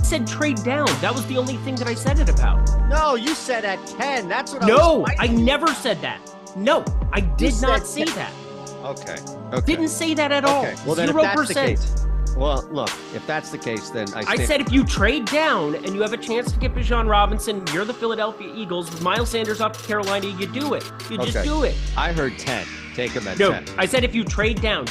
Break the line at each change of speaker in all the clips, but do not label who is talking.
said trade down. That was the only thing that I said it about.
No, you said at 10. That's what
I never said that. No, I did not say that.
Okay.
Didn't say that at all.
Well, then
0%.
if that's the case, well, look, if that's the case, then
I said if you trade down and you have a chance to get Bijan Robinson, you're the Philadelphia Eagles, with Miles Sanders off to Carolina, you do it. You just do it.
I heard 10. Take him at 10.
I said if you trade down,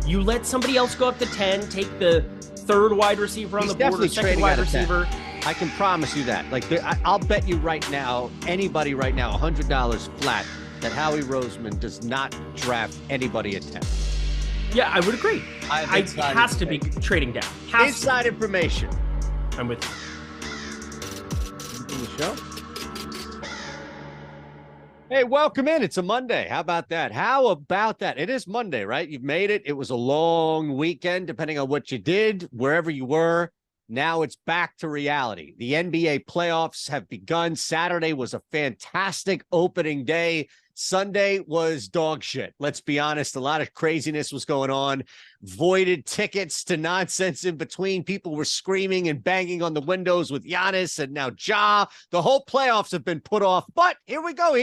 you let somebody else go up to 10, take the third wide receiver on the board or second wide receiver.
I can promise you that. Like, I'll bet you right now, anybody right now, $100 flat, that Howie Roseman does not draft anybody at 10.
Yeah, I would agree. It has to be trading down.
Inside information.
I'm with you.
In the show. Hey, welcome in. It's a Monday. How about that? It is Monday, right? You've made it. It was a long weekend, depending on what you did, wherever you were. Now it's back to reality. The NBA playoffs have begun. Saturday was a fantastic opening day. Sunday was dog shit. Let's be honest. A lot of craziness was going on. Voided tickets to nonsense in between. People were screaming and banging on the windows with Giannis and now Ja. The whole playoffs have been put off. But here we go,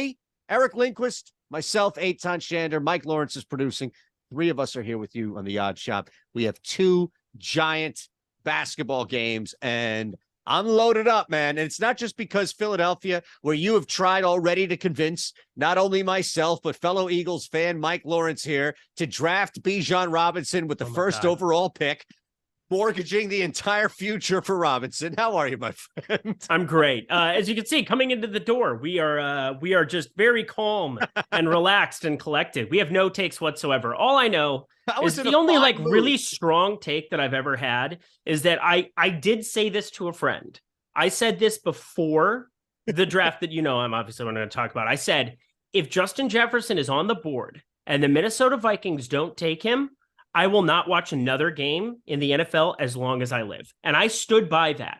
Eric Lindquist, myself, Eytan, Shander, Mike Lawrence is producing. 3 of us are here with you on the Odd Shop. We have 2 giant basketball games, and I'm loaded up, man. And it's not just because Philadelphia, where you have tried already to convince not only myself, but fellow Eagles fan Mike Lawrence here to draft Bijan Robinson with the first overall pick, mortgaging the entire future for Robinson. How are you, my friend?
I'm great. As you can see, coming into the door, we are just very calm and relaxed and collected. We have no takes whatsoever. All I know is the only really strong take that I've ever had is that I did say this to a friend. I said this before the draft that I'm obviously going to talk about. I said, if Justin Jefferson is on the board and the Minnesota Vikings don't take him, I will not watch another game in the NFL as long as I live. And I stood by that.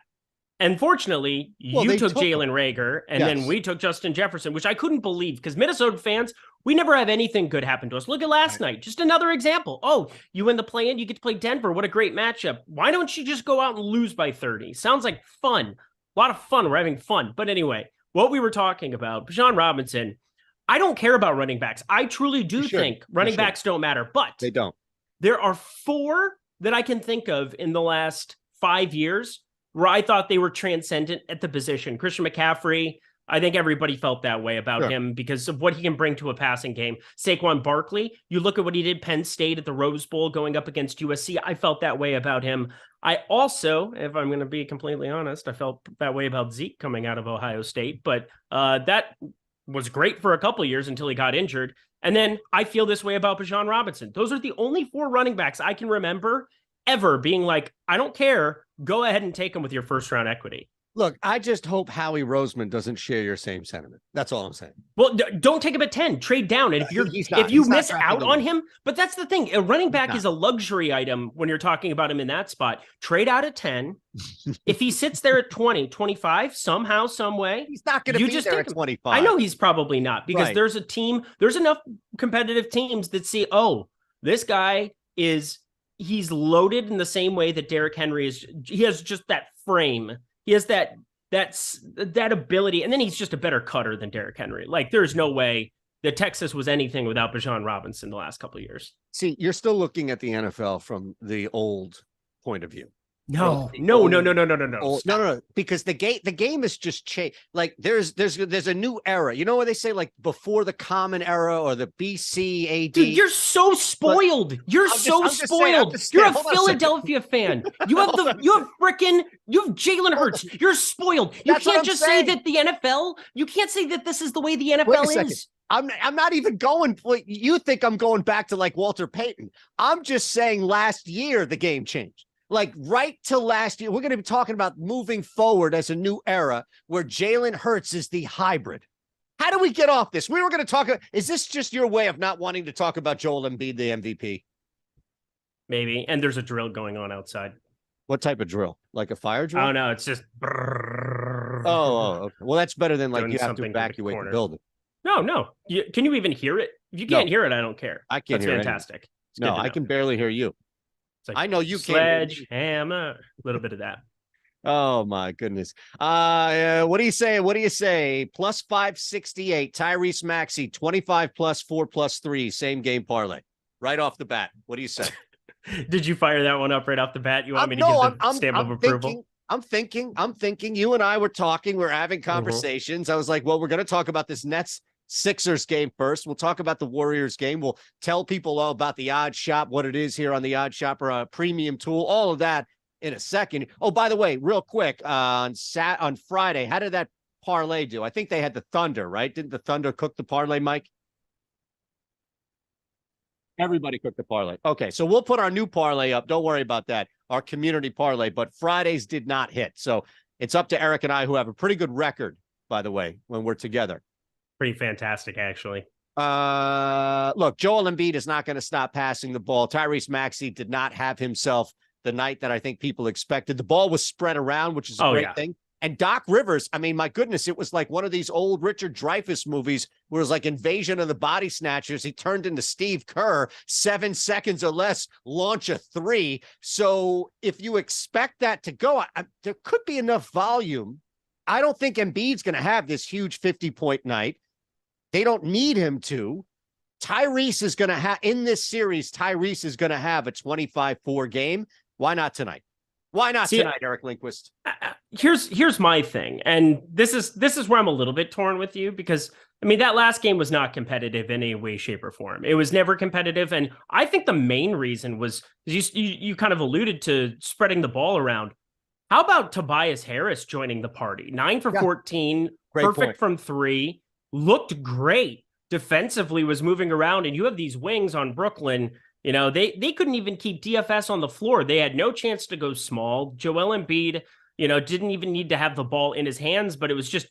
Unfortunately, you took Jalen Reagor, and then we took Justin Jefferson, which I couldn't believe because Minnesota fans, we never have anything good happen to us. Look at last night. Just another example. Oh, you win the play-in, you get to play Denver. What a great matchup. Why don't you just go out and lose by 30? Sounds like fun. A lot of fun. We're having fun. But anyway, what we were talking about, Bijan Robinson, I don't care about running backs. I truly do think running backs don't matter, but
they don't.
There are 4 that I can think of in the last 5 years where I thought they were transcendent at the position. Christian McCaffrey, I think everybody felt that way about him because of what he can bring to a passing game. Saquon Barkley, you look at what he did Penn State at the Rose Bowl going up against USC. I felt that way about him. I also, if I'm going to be completely honest, I felt that way about Zeke coming out of Ohio State, but that was great for a couple of years until he got injured. And then I feel this way about Bijan Robinson. Those are the only 4 running backs I can remember ever being like, I don't care. Go ahead and take them with your first round equity.
Look, I just hope Howie Roseman doesn't share your same sentiment. That's all I'm saying.
Well, don't take him at 10. Trade down. And if you miss out on him, but that's the thing. A running back is a luxury item when you're talking about him in that spot. Trade out at 10. If he sits there at 20, 25, somehow, some way.
He's not going to be there at 25.
I know he's probably not because there's a team, there's enough competitive teams that see, oh, this guy he's loaded in the same way that Derrick Henry is. He has just that frame. He has that ability, and then he's just a better cutter than Derrick Henry. Like, there's no way that Texas was anything without Bijan Robinson the last couple of years.
See, you're still looking at the NFL from the old point of view.
No,
because the game is just changed. Like there's a new era. You know what they say, like before the common era or the BC AD.
Dude, you're so spoiled. You're so spoiled. You're a Philadelphia fan. You have Jalen Hurts. You're spoiled. You can't just say that the NFL. You can't say that this is the way the NFL is.
I'm not even going. You think I'm going back to like Walter Payton? I'm just saying last year the game changed. Like right to last year, we're going to be talking about moving forward as a new era where Jalen Hurts is the hybrid. How do we get off this? We were going to talk. Is this just your way of not wanting to talk about Joel Embiid, the MVP?
Maybe. And there's a drill going on outside.
What type of drill? Like a fire drill?
Oh, no, it's just.
Oh, okay. Well, that's better than like you have to evacuate the building.
No. Can you even hear it? If you can't hear it, I don't care.
I can't hear it.
That's fantastic.
No, I can barely hear you.
It's like
I know you
sledgehammer, a little bit of that.
Oh my goodness. What do you say? What do you say? Plus 568, Tyrese Maxey, 25 plus 4 plus 3, same game parlay. Right off the bat. What do you say?
Did you fire that one up right off the bat? You want me to give the stamp of approval?
I'm thinking. You and I were talking. We're having conversations. I was like, well, we're going to talk about this Nets Sixers game first. We'll talk about the Warriors game. We'll tell people all about the Odd Shop, what it is here on the Odd Shopper premium tool, all of that in a second. Oh, by the way, real quick, on Friday, how did that parlay do? I think they had the Thunder, right? Didn't the Thunder cook the parlay, Mike? Everybody cooked the parlay. Okay, so we'll put our new parlay up. Don't worry about that. Our community parlay, but Fridays did not hit. So it's up to Eric and I, who have a pretty good record, by the way, when we're together.
Pretty fantastic, actually.
Look, Joel Embiid is not going to stop passing the ball. Tyrese Maxey did not have himself the night that I think people expected. The ball was spread around, which is a great thing. And Doc Rivers, I mean, my goodness, it was like one of these old Richard Dreyfuss movies where it was like Invasion of the Body Snatchers. He turned into Steve Kerr, 7 seconds or less, launch a 3. So if you expect that to go, there could be enough volume. I don't think Embiid's going to have this huge 50-point night. They don't need him to. Tyrese is going to have, in this series, Tyrese is going to have a 25-4 game. Why not tonight? Why not tonight, Eric Lindquist?
Here's my thing, and this is where I'm a little bit torn with you, because I mean that last game was not competitive in any way, shape, or form. It was never competitive, and I think the main reason was you kind of alluded to spreading the ball around. How about Tobias Harris joining the party? 9 for 14,
great
perfect
point.
From 3, looked great defensively, was moving around, and you have these wings on Brooklyn. You know, they couldn't even keep DFS on the floor. They had no chance to go small. Joel Embiid, didn't even need to have the ball in his hands, but it was just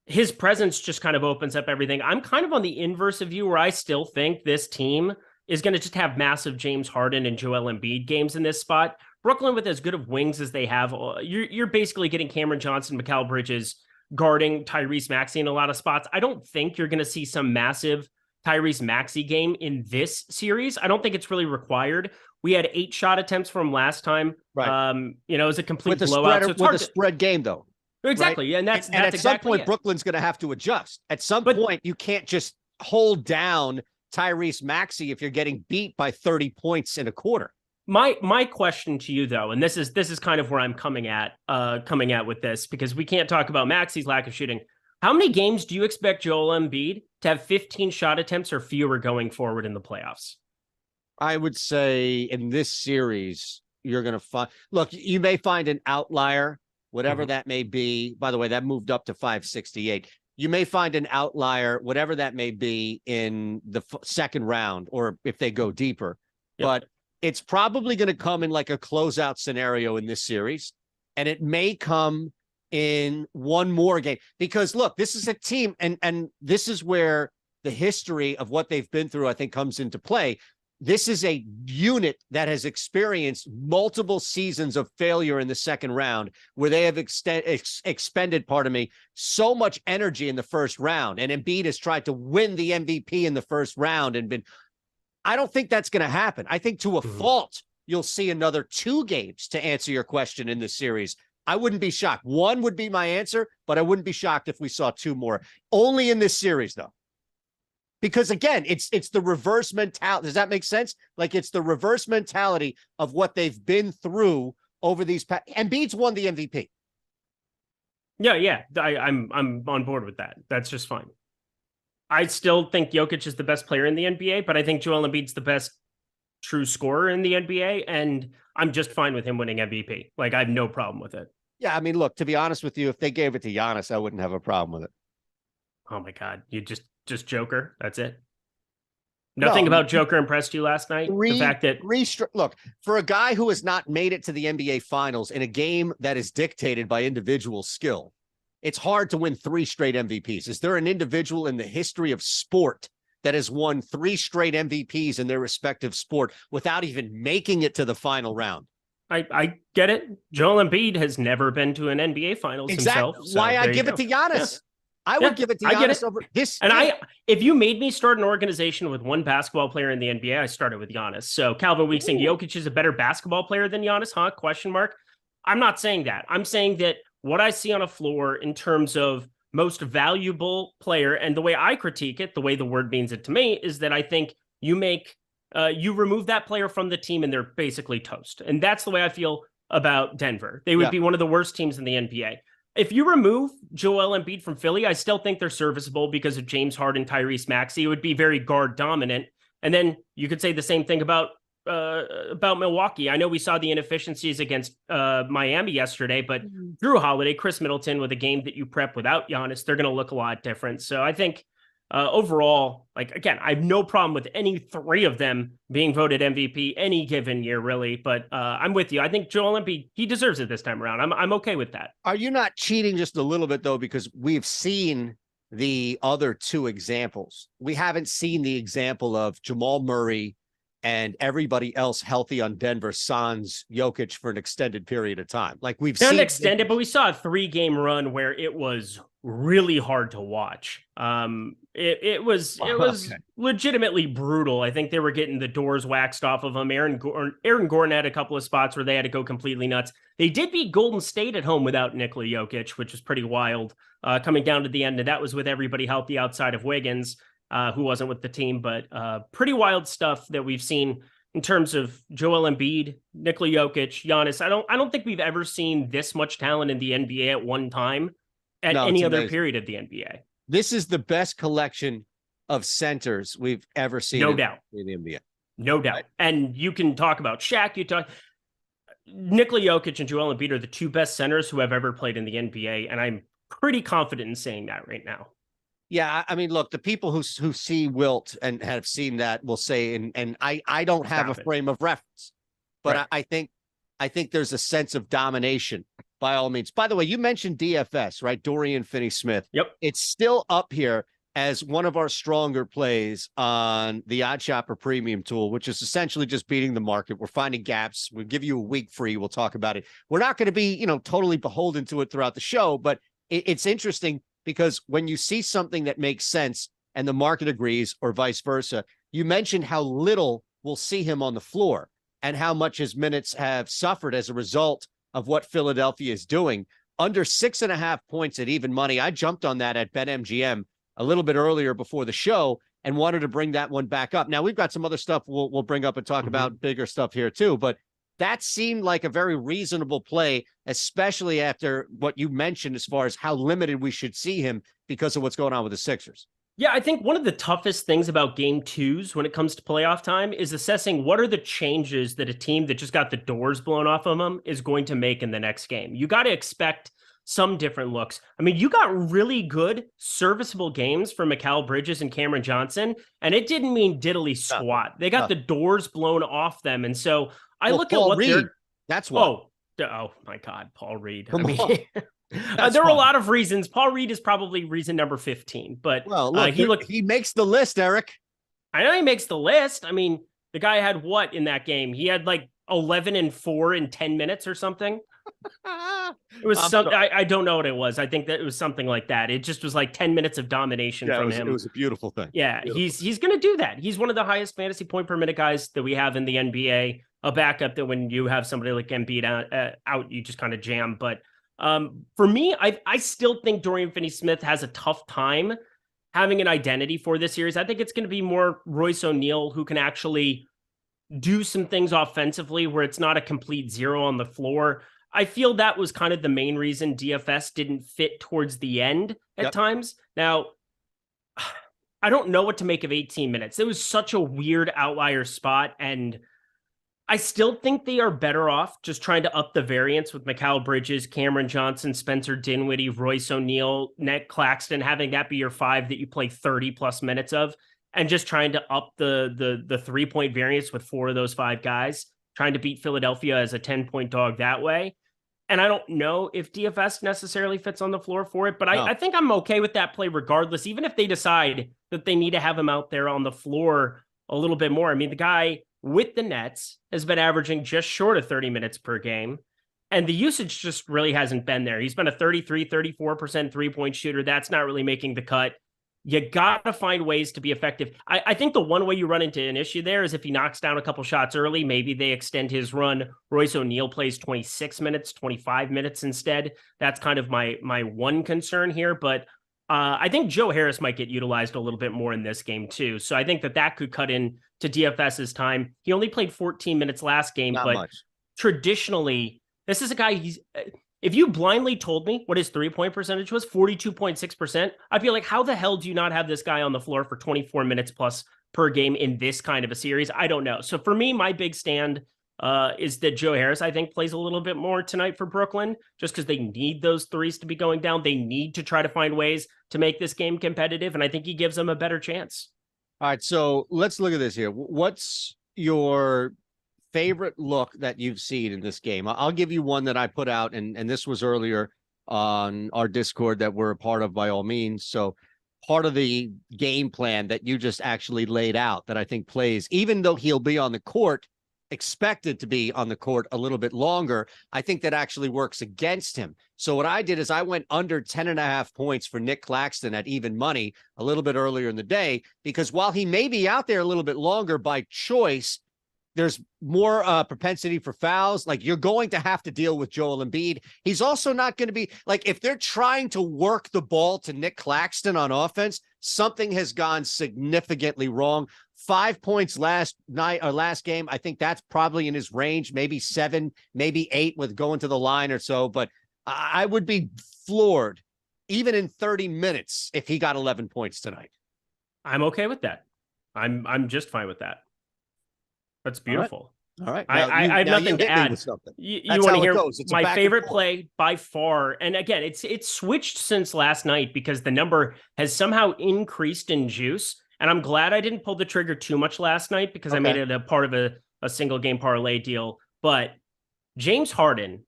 his presence just kind of opens up everything. I'm kind of on the inverse of you, where I still think this team is going to just have massive James Harden and Joel Embiid games in this spot. Brooklyn, with as good of wings as they have, you're basically getting Cameron Johnson, Mikal Bridges guarding Tyrese Maxey in a lot of spots. I don't think you're going to see some massive Tyrese Maxey game in this series. I don't think it's really required. We had 8 shot attempts from last time.
Right.
It was a complete
Spread,
blowout. So it's
with a spread game, though.
Exactly.
Right?
And that's
at
exactly
some point,
it.
Brooklyn's going to have to adjust. At some point, you can't just hold down Tyrese Maxey if you're getting beat by 30 points in a quarter.
My question to you, though, and this is kind of where I'm coming at with this, because we can't talk about Maxey's lack of shooting. How many games do you expect Joel Embiid to have 15 shot attempts or fewer going forward in the playoffs?
I would say in this series, you're going to find, look, you may find an outlier, whatever that may be. By the way, that moved up to 568. You may find an outlier, whatever that may be, in the second round, or if they go deeper. Yep. But it's probably going to come in like a closeout scenario in this series. And it may come in one more game, because look, this is a team, and this is where the history of what they've been through, I think, comes into play. This is a unit that has experienced multiple seasons of failure in the second round, where they have expended, so much energy in the first round. And Embiid has tried to win the MVP in the first round and been, I don't think that's going to happen. I think to a fault, you'll see another 2 games to answer your question in this series. I wouldn't be shocked. 1 would be my answer, but I wouldn't be shocked if we saw 2 more. Only in this series, though. Because, again, it's the reverse mentality. Does that make sense? Like, it's the reverse mentality of what they've been through over these past. Embiid's won the MVP.
Yeah. I'm on board with that. That's just fine. I still think Jokic is the best player in the NBA, but I think Joel Embiid's the best true scorer in the NBA, and I'm just fine with him winning MVP. Like, I have no problem with it.
Yeah, I mean, look, to be honest with you, if they gave it to Giannis, I wouldn't have a problem with it.
Oh my God, you just Joker. That's it. Nothing about Joker impressed you last night. The fact that
look, for a guy who has not made it to the NBA Finals in a game that is dictated by individual skill, it's hard to win 3 straight MVPs. Is there an individual in the history of sport that has won 3 straight MVPs in their respective sport without even making it to the final round?
I get it. Joel Embiid has never been to an NBA Finals himself.
So why I give it to Giannis? I would give it to Giannis over this.
And if you made me start an organization with one basketball player in the NBA, I started with Giannis. So Calvin Weeks saying Jokic is a better basketball player than Giannis, huh? Question mark. I'm not saying that. I'm saying that what I see on a floor in terms of most valuable player, and the way I critique it, the way the word means it to me, is that I think you remove that player from the team and they're basically toast. And that's the way I feel about Denver. They would be one of the worst teams in the NBA. If you remove Joel Embiid from Philly, I still think they're serviceable because of James Harden, Tyrese Maxey. It would be very guard dominant. And then you could say the same thing about Milwaukee. I know we saw the inefficiencies against Miami yesterday, but Drew Holiday, Chris Middleton with a game that you prep without Giannis, they're going to look a lot different. So I think overall, like, again, I have no problem with any three of them being voted MVP any given year, really. But I'm with you. I think Joel Embiid, he deserves it this time around. I'm okay with that.
Are you not cheating just a little bit, though? Because we've seen the other two examples. We haven't seen the example of Jamal Murray and everybody else healthy on Denver sans Jokic for an extended period of time. Like we've seen
extended, but we saw a 3-game run where it was really hard to watch. It was legitimately brutal. I think they were getting the doors waxed off of them. Aaron Gordon had a couple of spots where they had to go completely nuts. They did beat Golden State at home without Nikola Jokic, which was pretty wild, coming down to the end. And that was with everybody healthy outside of Wiggins, who wasn't with the team. But pretty wild stuff that we've seen in terms of Joel Embiid, Nikola Jokic, Giannis. I don't think we've ever seen this much talent in the NBA at one time at any other period of the NBA.
This is the best collection of centers we've ever seen.
No doubt.
In the NBA.
No doubt. Right. And you can talk about Shaq. Nikola Jokic and Joel Embiid are the two best centers who have ever played in the NBA. And I'm pretty confident in saying that right now.
Yeah, I mean, look, the people who see Wilt and have seen that will say, and I don't have a frame of reference, but right. I think there's a sense of domination by all means. By the way, you mentioned DFS, right? Dorian Finney-Smith.
Yep.
It's still up here as one of our stronger plays on the OddsShopper premium tool, which is essentially just beating the market. We're finding gaps. We'll give you a week free. We'll talk about it. We're not going to be, totally beholden to it throughout the show, but it's interesting because when you see something that makes sense and the market agrees or vice versa, you mentioned how little we'll see him on the floor and how much his minutes have suffered as a result of what Philadelphia is doing. Under 6.5 points at even money. I jumped on that at BetMGM a little bit earlier before the show and wanted to bring that one back up. Now we've got some other stuff we'll bring up and talk about bigger stuff here too, but that seemed like a very reasonable play, especially after what you mentioned as far as how limited we should see him because of what's going on with the Sixers.
Yeah, I think one of the toughest things about game twos when it comes to playoff time is assessing what are the changes that a team that just got the doors blown off of them is going to make in the next game. You got to expect some different looks. I mean, you got really good, serviceable games for Mikal Bridges and Cameron Johnson, and it didn't mean diddly squat. They got the doors blown off them. And so I look at what Reed,
that's why.
Oh my God, Paul Reed. There were a lot of reasons. Paul Reed is probably reason number 15, but
he makes the list, Eric.
I know he makes the list. I mean, the guy had what in that game? He had like 11 and 4 in 10 minutes or something. It was something. I don't know what it was. I think that it was something like that. It just was like 10 minutes of domination from him.
It was a beautiful thing.
Yeah, he's going to do that. He's one of the highest fantasy point per minute guys that we have in the NBA. A backup that when you have somebody like Embiid out, you just kind of jam. But for me, I still think Dorian Finney-Smith has a tough time having an identity for this series. I think it's going to be more Royce O'Neal who can actually do some things offensively where it's not a complete zero on the floor. I feel that was kind of the main reason DFS didn't fit towards the end at times. Now, I don't know what to make of 18 minutes. It was such a weird outlier spot, and I still think they are better off just trying to up the variance with Mikal Bridges, Cameron Johnson, Spencer Dinwiddie, Royce O'Neal, Nick Claxton, having that be your 5 that you play 30 plus minutes of, and just trying to up the 3-point variance with 4 of those 5 guys, trying to beat Philadelphia as a 10-point dog that way. And I don't know if DFS necessarily fits on the floor for it, but I think I'm okay with that play regardless, even if they decide that they need to have him out there on the floor a little bit more. I mean, the guy with the Nets has been averaging just short of 30 minutes per game. And the usage just really hasn't been there. He's been a 33, 34% three-point shooter. That's not really making the cut. You got to find ways to be effective. I think the one way you run into an issue there is if he knocks down a couple shots early, maybe they extend his run. Royce O'Neal plays 26 minutes, 25 minutes instead. That's kind of my one concern here. But I think Joe Harris might get utilized a little bit more in this game too. So I think that could cut in to DFS's time. He only played 14 minutes last game,
Not
but
much.
Traditionally, this is a guy, if you blindly told me what his 3-point percentage was, 42.6%, I'd be like, how the hell do you not have this guy on the floor for 24 minutes plus per game in this kind of a series? I don't know. So for me, my big stand is that Joe Harris, I think, plays a little bit more tonight for Brooklyn, just because they need those threes to be going down. They need to try to find ways to make this game competitive, and I think he gives them a better chance.
All right, so let's look at this here. What's your favorite look that you've seen in this game? I'll give you one that I put out, and this was earlier on our Discord that we're a part of by all means. So part of the game plan that you just actually laid out that I think plays, even though he'll be on the court, expected to be on the court a little bit longer, I think that actually works against him. So what I did is I went under 10.5 points for Nick Claxton at even money a little bit earlier in the day, because while he may be out there a little bit longer by choice, there's more propensity for fouls. Like, you're going to have to deal with Joel Embiid. He's also not going to be like, if they're trying to work the ball to Nick Claxton on offense, something has gone significantly wrong. 5 points last night or last game. I think that's probably in his range, maybe 7, maybe 8 with going to the line or so. But I would be floored even in 30 minutes if he got 11 points tonight.
I'm okay with that. I'm just fine with that. That's beautiful.
All right.
I have nothing to add. You want to hear my favorite play by far. And again, it's switched since last night because the number has somehow increased in juice. And I'm glad I didn't pull the trigger too much last night because I made it a part of a single game parlay deal. But James Harden,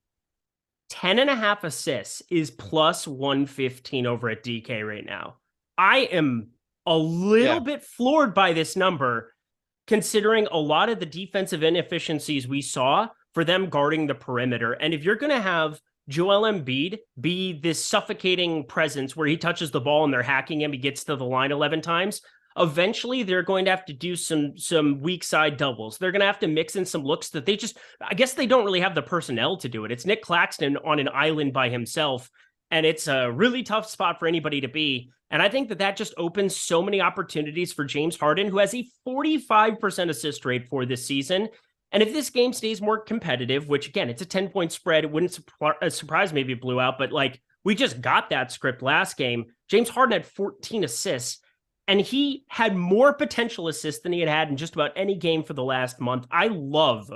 10.5 assists is plus 115 over at DK right now. I am a little bit floored by this number, considering a lot of the defensive inefficiencies we saw for them guarding the perimeter. And if you're going to have Joel Embiid be this suffocating presence where he touches the ball and they're hacking him, he gets to the line 11 times, eventually they're going to have to do some weak side doubles. They're going to have to mix in some looks that I guess they don't really have the personnel to do it. It's Nick Claxton on an island by himself, and it's a really tough spot for anybody to be. And I think that just opens so many opportunities for James Harden, who has a 45% assist rate for this season. And if this game stays more competitive, which again, it's a 10-point spread, it wouldn't surprise me if it blew out, but like, we just got that script last game. James Harden had 14 assists, and he had more potential assists than he had in just about any game for the last month. I love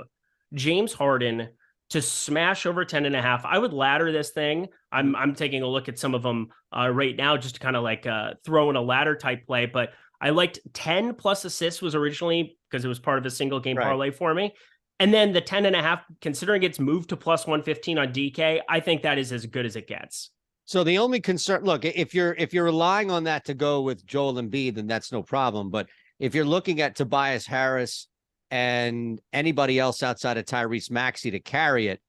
James Harden to smash over 10.5. I would ladder this thing. I'm taking a look at some of them right now just to kind of like throw in a ladder type play. But I liked 10 plus assists was originally because it was part of a single game parlay for me. And then the 10.5, considering it's moved to plus 115 on DK, I think that is as good as it gets.
So the only concern, look, if you're relying on that to go with Joel Embiid, then that's no problem. But if you're looking at Tobias Harris and anybody else outside of Tyrese Maxey to carry it,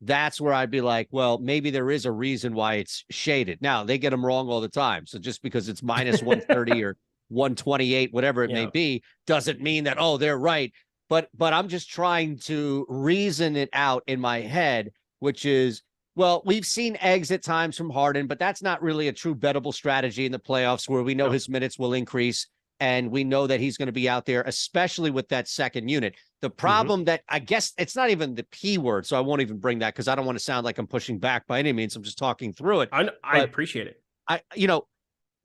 that's where I'd be like, well, maybe there is a reason why it's shaded. Now, they get them wrong all the time. So just because it's minus 130 or 128, whatever it may be, doesn't mean that, oh, they're right. But I'm just trying to reason it out in my head, which is, well, we've seen eggs at times from Harden, but that's not really a true bettable strategy in the playoffs where we know his minutes will increase. And we know that he's going to be out there, especially with that second unit. The problem that I guess it's not even the P word, so I won't even bring that because I don't want to sound like I'm pushing back by any means. I'm just talking through it.
I appreciate it.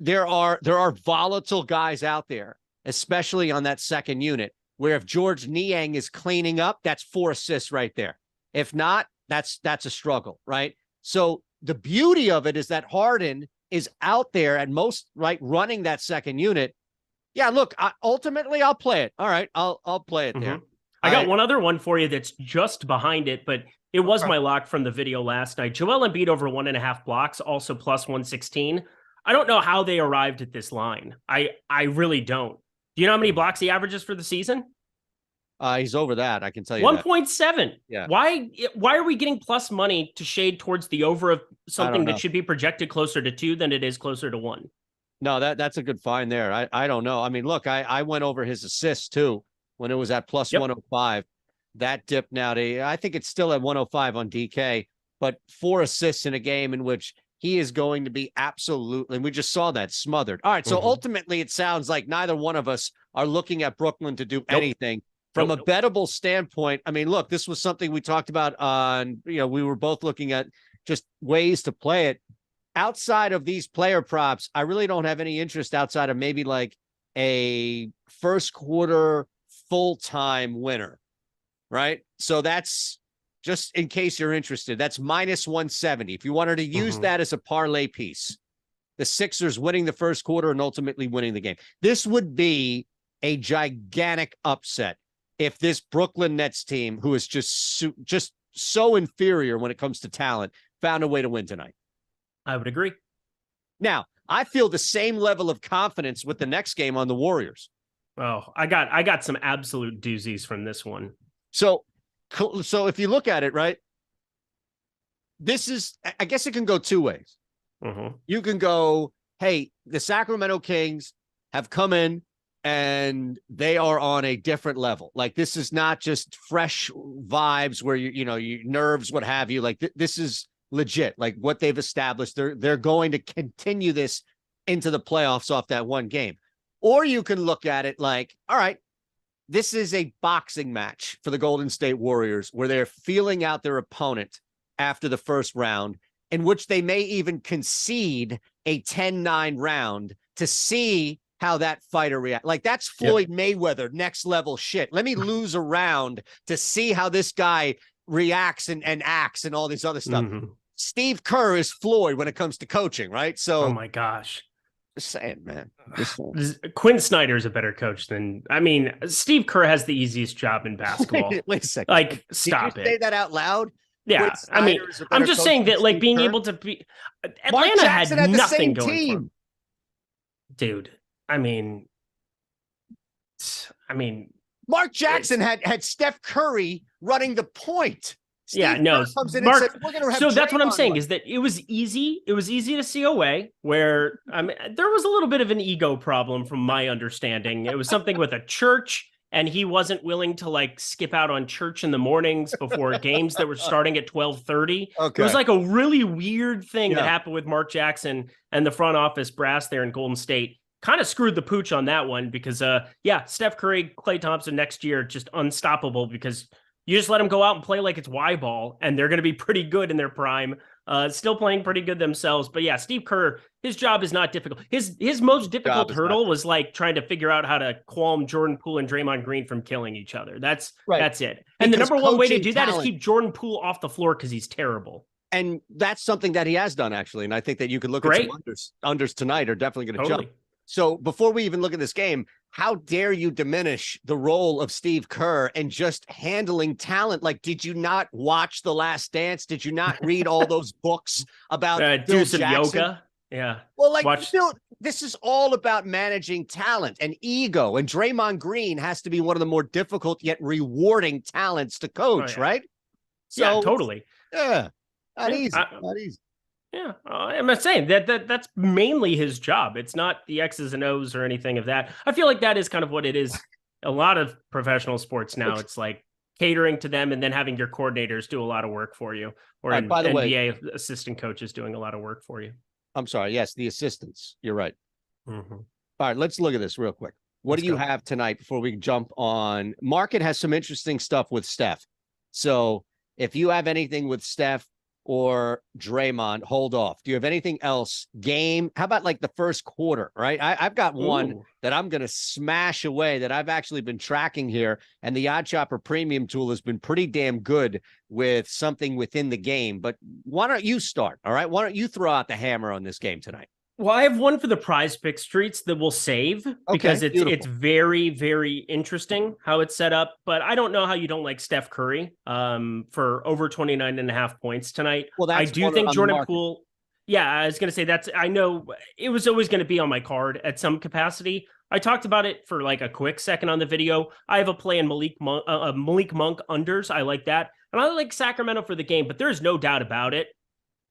There are volatile guys out there, especially on that second unit, where if George Niang is cleaning up, that's 4 assists right there. If not, that's a struggle, right? So the beauty of it is that Harden is out there and most running that second unit. Yeah, look, ultimately I'll play it. All right, I'll play it there.
I got one other one for you that's just behind it, but it was my lock from the video last night. Joel Embiid over 1.5 blocks, also plus 116. I don't know how they arrived at this line. I really don't. Do you know how many blocks he averages for the season?
He's over that. I can tell you
1.7.
Yeah.
Why are we getting plus money to shade towards the over of something that should be projected closer to 2 than it is closer to 1?
No, that's a good find there. I don't know. I mean, look, I went over his assists too when it was at plus 105. That dipped now to, I think it's still at 105 on DK, but 4 assists in a game in which he is going to be absolutely, and we just saw that, smothered. All right, so ultimately it sounds like neither one of us are looking at Brooklyn to do anything. From a bettable standpoint, I mean, look, this was something we talked about on, we were both looking at just ways to play it. Outside of these player props, I really don't have any interest outside of maybe like a first quarter full-time winner, right? So that's just in case you're interested. That's minus 170. If you wanted to use that as a parlay piece, the Sixers winning the first quarter and ultimately winning the game. This would be a gigantic upset if this Brooklyn Nets team, who is just so inferior when it comes to talent, found a way to win tonight.
I would agree.
Now, I feel the same level of confidence with the next game on the Warriors.
Oh, I got some absolute doozies from this one.
So if you look at it, right, I guess it can go 2 ways. You can go, hey, the Sacramento Kings have come in and they are on a different level. Like, this is not just fresh vibes where your nerves, what have you. Like, this is legit. Like, what they've established, they're going to continue this into the playoffs off that one game. Or you can look at it like, all right, this is a boxing match for the Golden State Warriors where they're feeling out their opponent after the first round, in which they may even concede a 10-9 round to see how that fighter reacts. Like, that's Floyd Mayweather next level shit. Let me lose a round to see how this guy reacts and acts and all this other stuff. Steve Kerr is Floyd when it comes to coaching, right? So,
oh my gosh,
just saying, man.
Quinn Snyder is a better coach than, Steve Kerr has the easiest job in basketball.
Wait a second.
Like, stop it.
Say that out loud.
Yeah, I'm just saying that, like, being able to be, Atlanta had nothing going for him. Dude,
Mark Jackson had Steph Curry running the point.
Comes in and said, we're gonna have so that's what I'm saying is that it was easy. It was easy to see a way where there was a little bit of an ego problem from my understanding. It was something with a church, and he wasn't willing to like skip out on church in the mornings before games that were starting at 12:30. Okay. It was like a really weird thing that happened with Mark Jackson and the front office brass there in Golden State. Kind of screwed the pooch on that one because, Steph Curry, Klay Thompson next year, just unstoppable because you just let them go out and play like it's Y-ball, and they're going to be pretty good in their prime, still playing pretty good themselves. But yeah, Steve Kerr, his job is not difficult. His most difficult hurdle was like trying to figure out how to qualm Jordan Poole and Draymond Green from killing each other. That's it. And because the number one way to do that is keep Jordan Poole off the floor because he's terrible.
And that's something that he has done, actually. And I think that you could look at some unders tonight are definitely going to jump. So before we even look at this game, how dare you diminish the role of Steve Kerr and just handling talent? Like, did you not watch The Last Dance? Did you not read all those books about
do some yoga? Yeah.
Well, this is all about managing talent and ego. And Draymond Green has to be one of the more difficult yet rewarding talents to coach, right?
So, yeah, totally.
Yeah. Not easy.
Yeah, I'm not saying that's mainly his job. It's not the X's and O's or anything of that. I feel like that is kind of what it is. A lot of professional sports now, it's like catering to them and then having your coordinators do a lot of work for you, or
by the
NBA
way,
assistant coaches doing a lot of work for you.
I'm sorry. Yes, the assistants. You're right. All right, let's look at this real quick. What do you have tonight before we jump on? Market has some interesting stuff with Steph. So if you have anything with Steph or Draymond, hold off. Do you have anything else? Game? How about like the first quarter, right? I've got one that I'm going to smash away that I've actually been tracking here. And the OddsShopper premium tool has been pretty damn good with something within the game. But why don't you start? All right. Why don't you throw out the hammer on this game tonight?
Well, I have one for the PrizePicks streets that we'll save because it's very, very interesting how it's set up. But I don't know how you don't like Steph Curry for over 29.5 points tonight.
Well,
I do think Jordan Poole. Yeah, I was going to say I know it was always going to be on my card at some capacity. I talked about it for like a quick second on the video. I have a play in Malik Monk unders. I like that. And I like Sacramento for the game, but there's no doubt about it.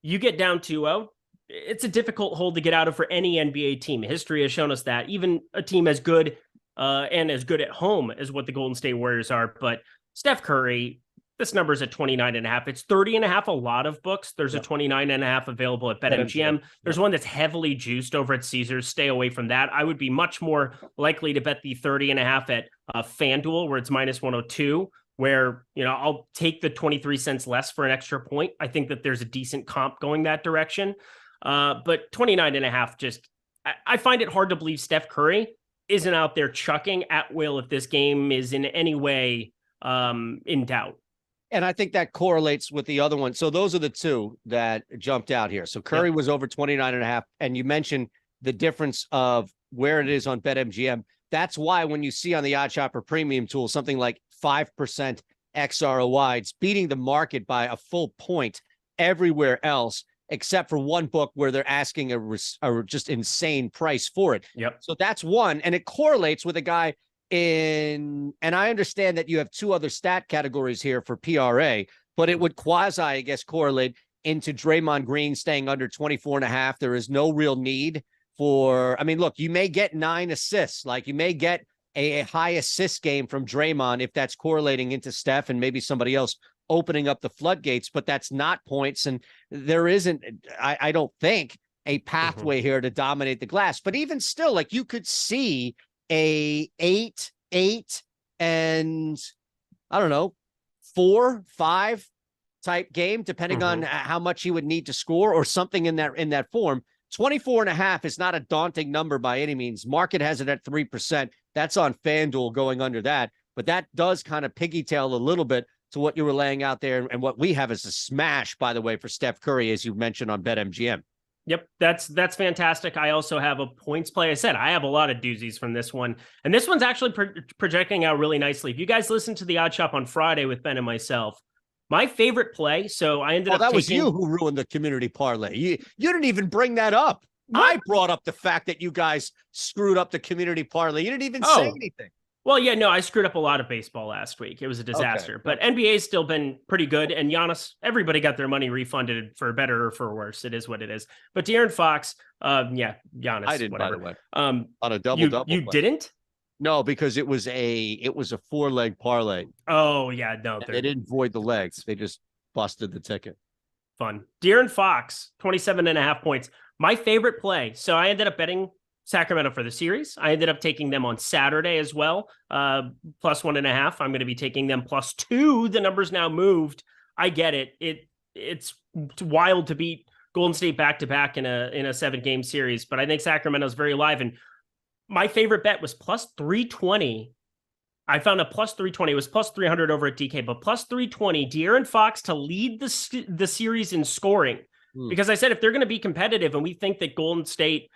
You get down 2-0, it's a difficult hold to get out of for any NBA team. History has shown us that. Even a team as good and as good at home as what the Golden State Warriors are. But Steph Curry, this number's at 29.5. It's 30.5 a lot of books. There's a 29.5 available at BetMGM. There's one that's heavily juiced over at Caesars. Stay away from that. I would be much more likely to bet the 30.5 at FanDuel, where it's minus 102, where, I'll take the 23 cents less for an extra point. I think that there's a decent comp going that direction. But 29.5, just, I find it hard to believe Steph Curry isn't out there chucking at will if this game is in any way in doubt.
And I think that correlates with the other one. So those are the two that jumped out here. So Curry was over 29.5. And you mentioned the difference of where it is on BetMGM. That's why when you see on the OddsShopper premium tool, something like 5% XROI, it's beating the market by a full point everywhere else, except for one book where they're asking a just insane price for it.
Yep.
So that's one. And it correlates with a guy and I understand that you have two other stat categories here for PRA, but it would quasi, I guess, correlate into Draymond Green staying under 24.5. There is no real need for, look, you may get 9 assists, like you may get a high assist game from Draymond if that's correlating into Steph and maybe somebody else opening up the floodgates, but that's not points. And there isn't, I don't think, a pathway here to dominate the glass. But even still, like you could see a 8, and I don't know, 4, 5 type game, depending on how much he would need to score or something in that form. 24.5 is not a daunting number by any means. Market has it at 3%. That's on FanDuel going under that, but that does kind of piggytail a little bit to what you were laying out there and what we have as a smash, by the way, for Steph Curry, as you mentioned on BetMGM.
Yep, that's fantastic. I also have a points play. I said I have a lot of doozies from this one, and this one's actually projecting out really nicely. If you guys listened to the Odd Shop on Friday with Ben and myself, my favorite play. So I ended up.
That was you who ruined the community parlay. You didn't even bring that up. What? I brought up the fact that you guys screwed up the community parlay. You didn't even say anything.
Well, yeah, no, I screwed up a lot of baseball last week. It was a disaster. Okay. But NBA's still been pretty good. And Giannis, everybody got their money refunded for better or for worse. It is what it is. But De'Aaron Fox, Giannis.
I didn't,
whatever.
by the way. On a double-double.
You didn't?
No, because it was a 4-leg parlay.
Oh, yeah, no.
They didn't void the legs. They just busted the ticket.
Fun. De'Aaron Fox, 27.5 points. My favorite play. So I ended up betting Sacramento for the series. I ended up taking them on Saturday as well, plus 1.5. I'm going to be taking them plus 2. The number's now moved. I get it. It's wild to beat Golden State back-to-back in a 7-game series, but I think Sacramento's very live. And my favorite bet was plus 320. I found a plus 320. It was plus 300 over at DK, but plus 320. De'Aaron Fox to lead the series in scoring. Because I said, if they're going to be competitive and we think that Golden State,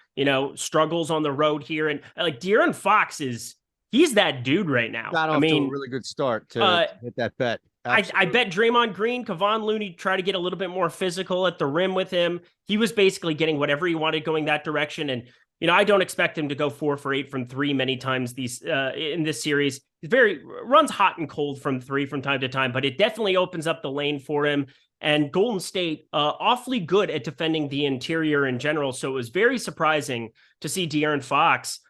struggles on the road here, and like De'Aaron Fox he's that dude right now.
Got off to a really good start to hit that bet.
I bet Draymond Green, Kevon Looney try to get a little bit more physical at the rim with him. He was basically getting whatever he wanted going that direction. And, I don't expect him to go 4 for 8 from 3 many times in this series. He's runs hot and cold from 3 from time to time, but it definitely opens up the lane for him. And Golden State, awfully good at defending the interior in general. So it was very surprising to see De'Aaron Fox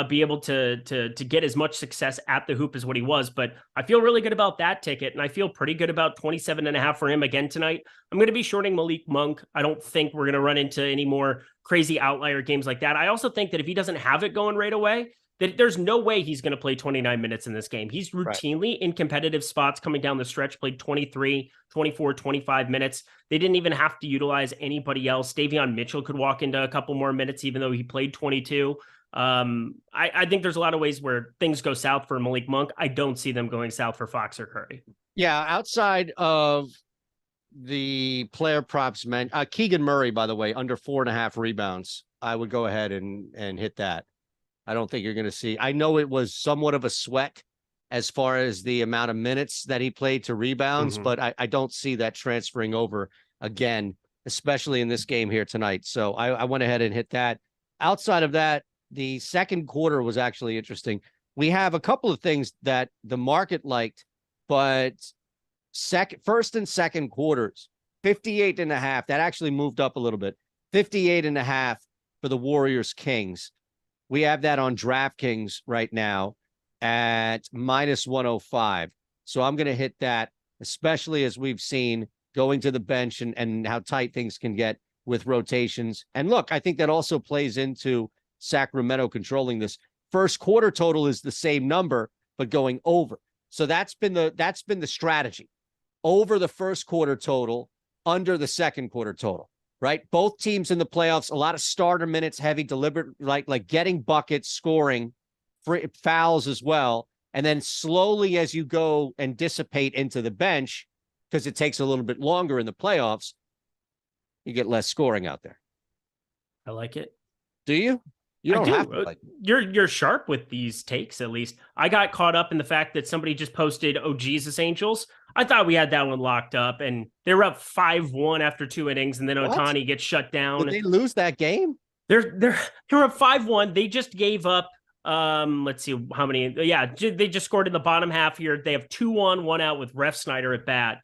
be able to get as much success at the hoop as what he was. But I feel really good about that ticket, and I feel pretty good about 27.5 for him again tonight. I'm going to be shorting Malik Monk. I don't think we're going to run into any more crazy outlier games like that. I also think that if he doesn't have it going right away, that there's no way he's going to play 29 minutes in this game. He's routinely in competitive spots coming down the stretch, played 23, 24, 25 minutes. They didn't even have to utilize anybody else. Davion Mitchell could walk into a couple more minutes, even though he played 22. I think there's a lot of ways where things go south for Malik Monk. I don't see them going south for Fox or Curry.
Yeah, outside of the player props, Keegan Murray, by the way, under 4.5 rebounds. I would go ahead and hit that. I don't think you're going to see. I know it was somewhat of a sweat as far as the amount of minutes that he played to rebounds, but I don't see that transferring over again especially in this game here tonight. So I went ahead and hit that. Outside of that, the second quarter was actually interesting. We have a couple of things that the market liked, but first and second quarters, 58.5. That actually moved up a little bit. 58.5 for the Warriors Kings. We have that on DraftKings right now at minus 105. So I'm going to hit that, especially as we've seen going to the bench and how tight things can get with rotations. And look, I think that also plays into Sacramento controlling this. First quarter total is the same number, but going over. So that's been the strategy. Over the first quarter total, under the second quarter total, right? Both teams in the playoffs, a lot of starter minutes, heavy, deliberate, like getting buckets, scoring, fouls as well. And then slowly as you go and dissipate into the bench, because it takes a little bit longer in the playoffs, you get less scoring out there.
I like it.
Do you? You don't have to.
You're sharp with these takes, at least. I got caught up in the fact that somebody just posted, "Oh, Jesus Angels." I thought we had that one locked up, and they were up 5-1 after 2 innings, and then Ohtani gets shut down.
Did they lose that game?
They're up 5-1. They just gave up. Let's see how many. Yeah, they just scored in the bottom half here. They have 2-1, 1 out with Ref Snyder at bat.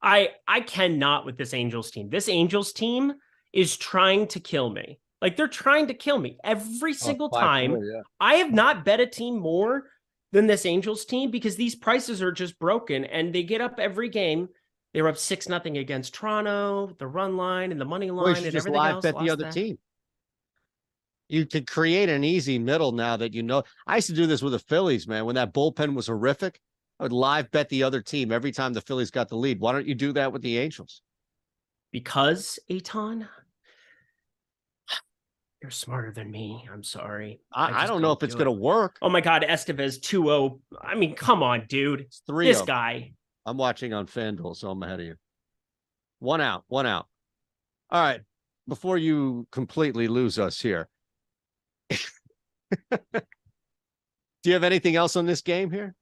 I cannot with this Angels team. This Angels team is trying to kill me. Like, they're trying to kill me every single time. Yeah. I have not bet a team more than this Angels team because these prices are just broken, and they get up every game. They were up 6-0 against Toronto, the run line and the money line, and everything else.
Bet the other team. You could create an easy middle now that you know. I used to do this with the Phillies, man. When that bullpen was horrific, I would live bet the other team every time the Phillies got the lead. Why don't you do that with the Angels?
Because, Eytan, you're smarter than me. I'm sorry.
I don't know if it's going to work.
Oh, my God. Estevez 2-0. I mean, come on, dude.
It's 3-0.
This guy.
I'm watching on FanDuel, so I'm ahead of you. 1 out. All right. Before you completely lose us here, do you have anything else on this game here?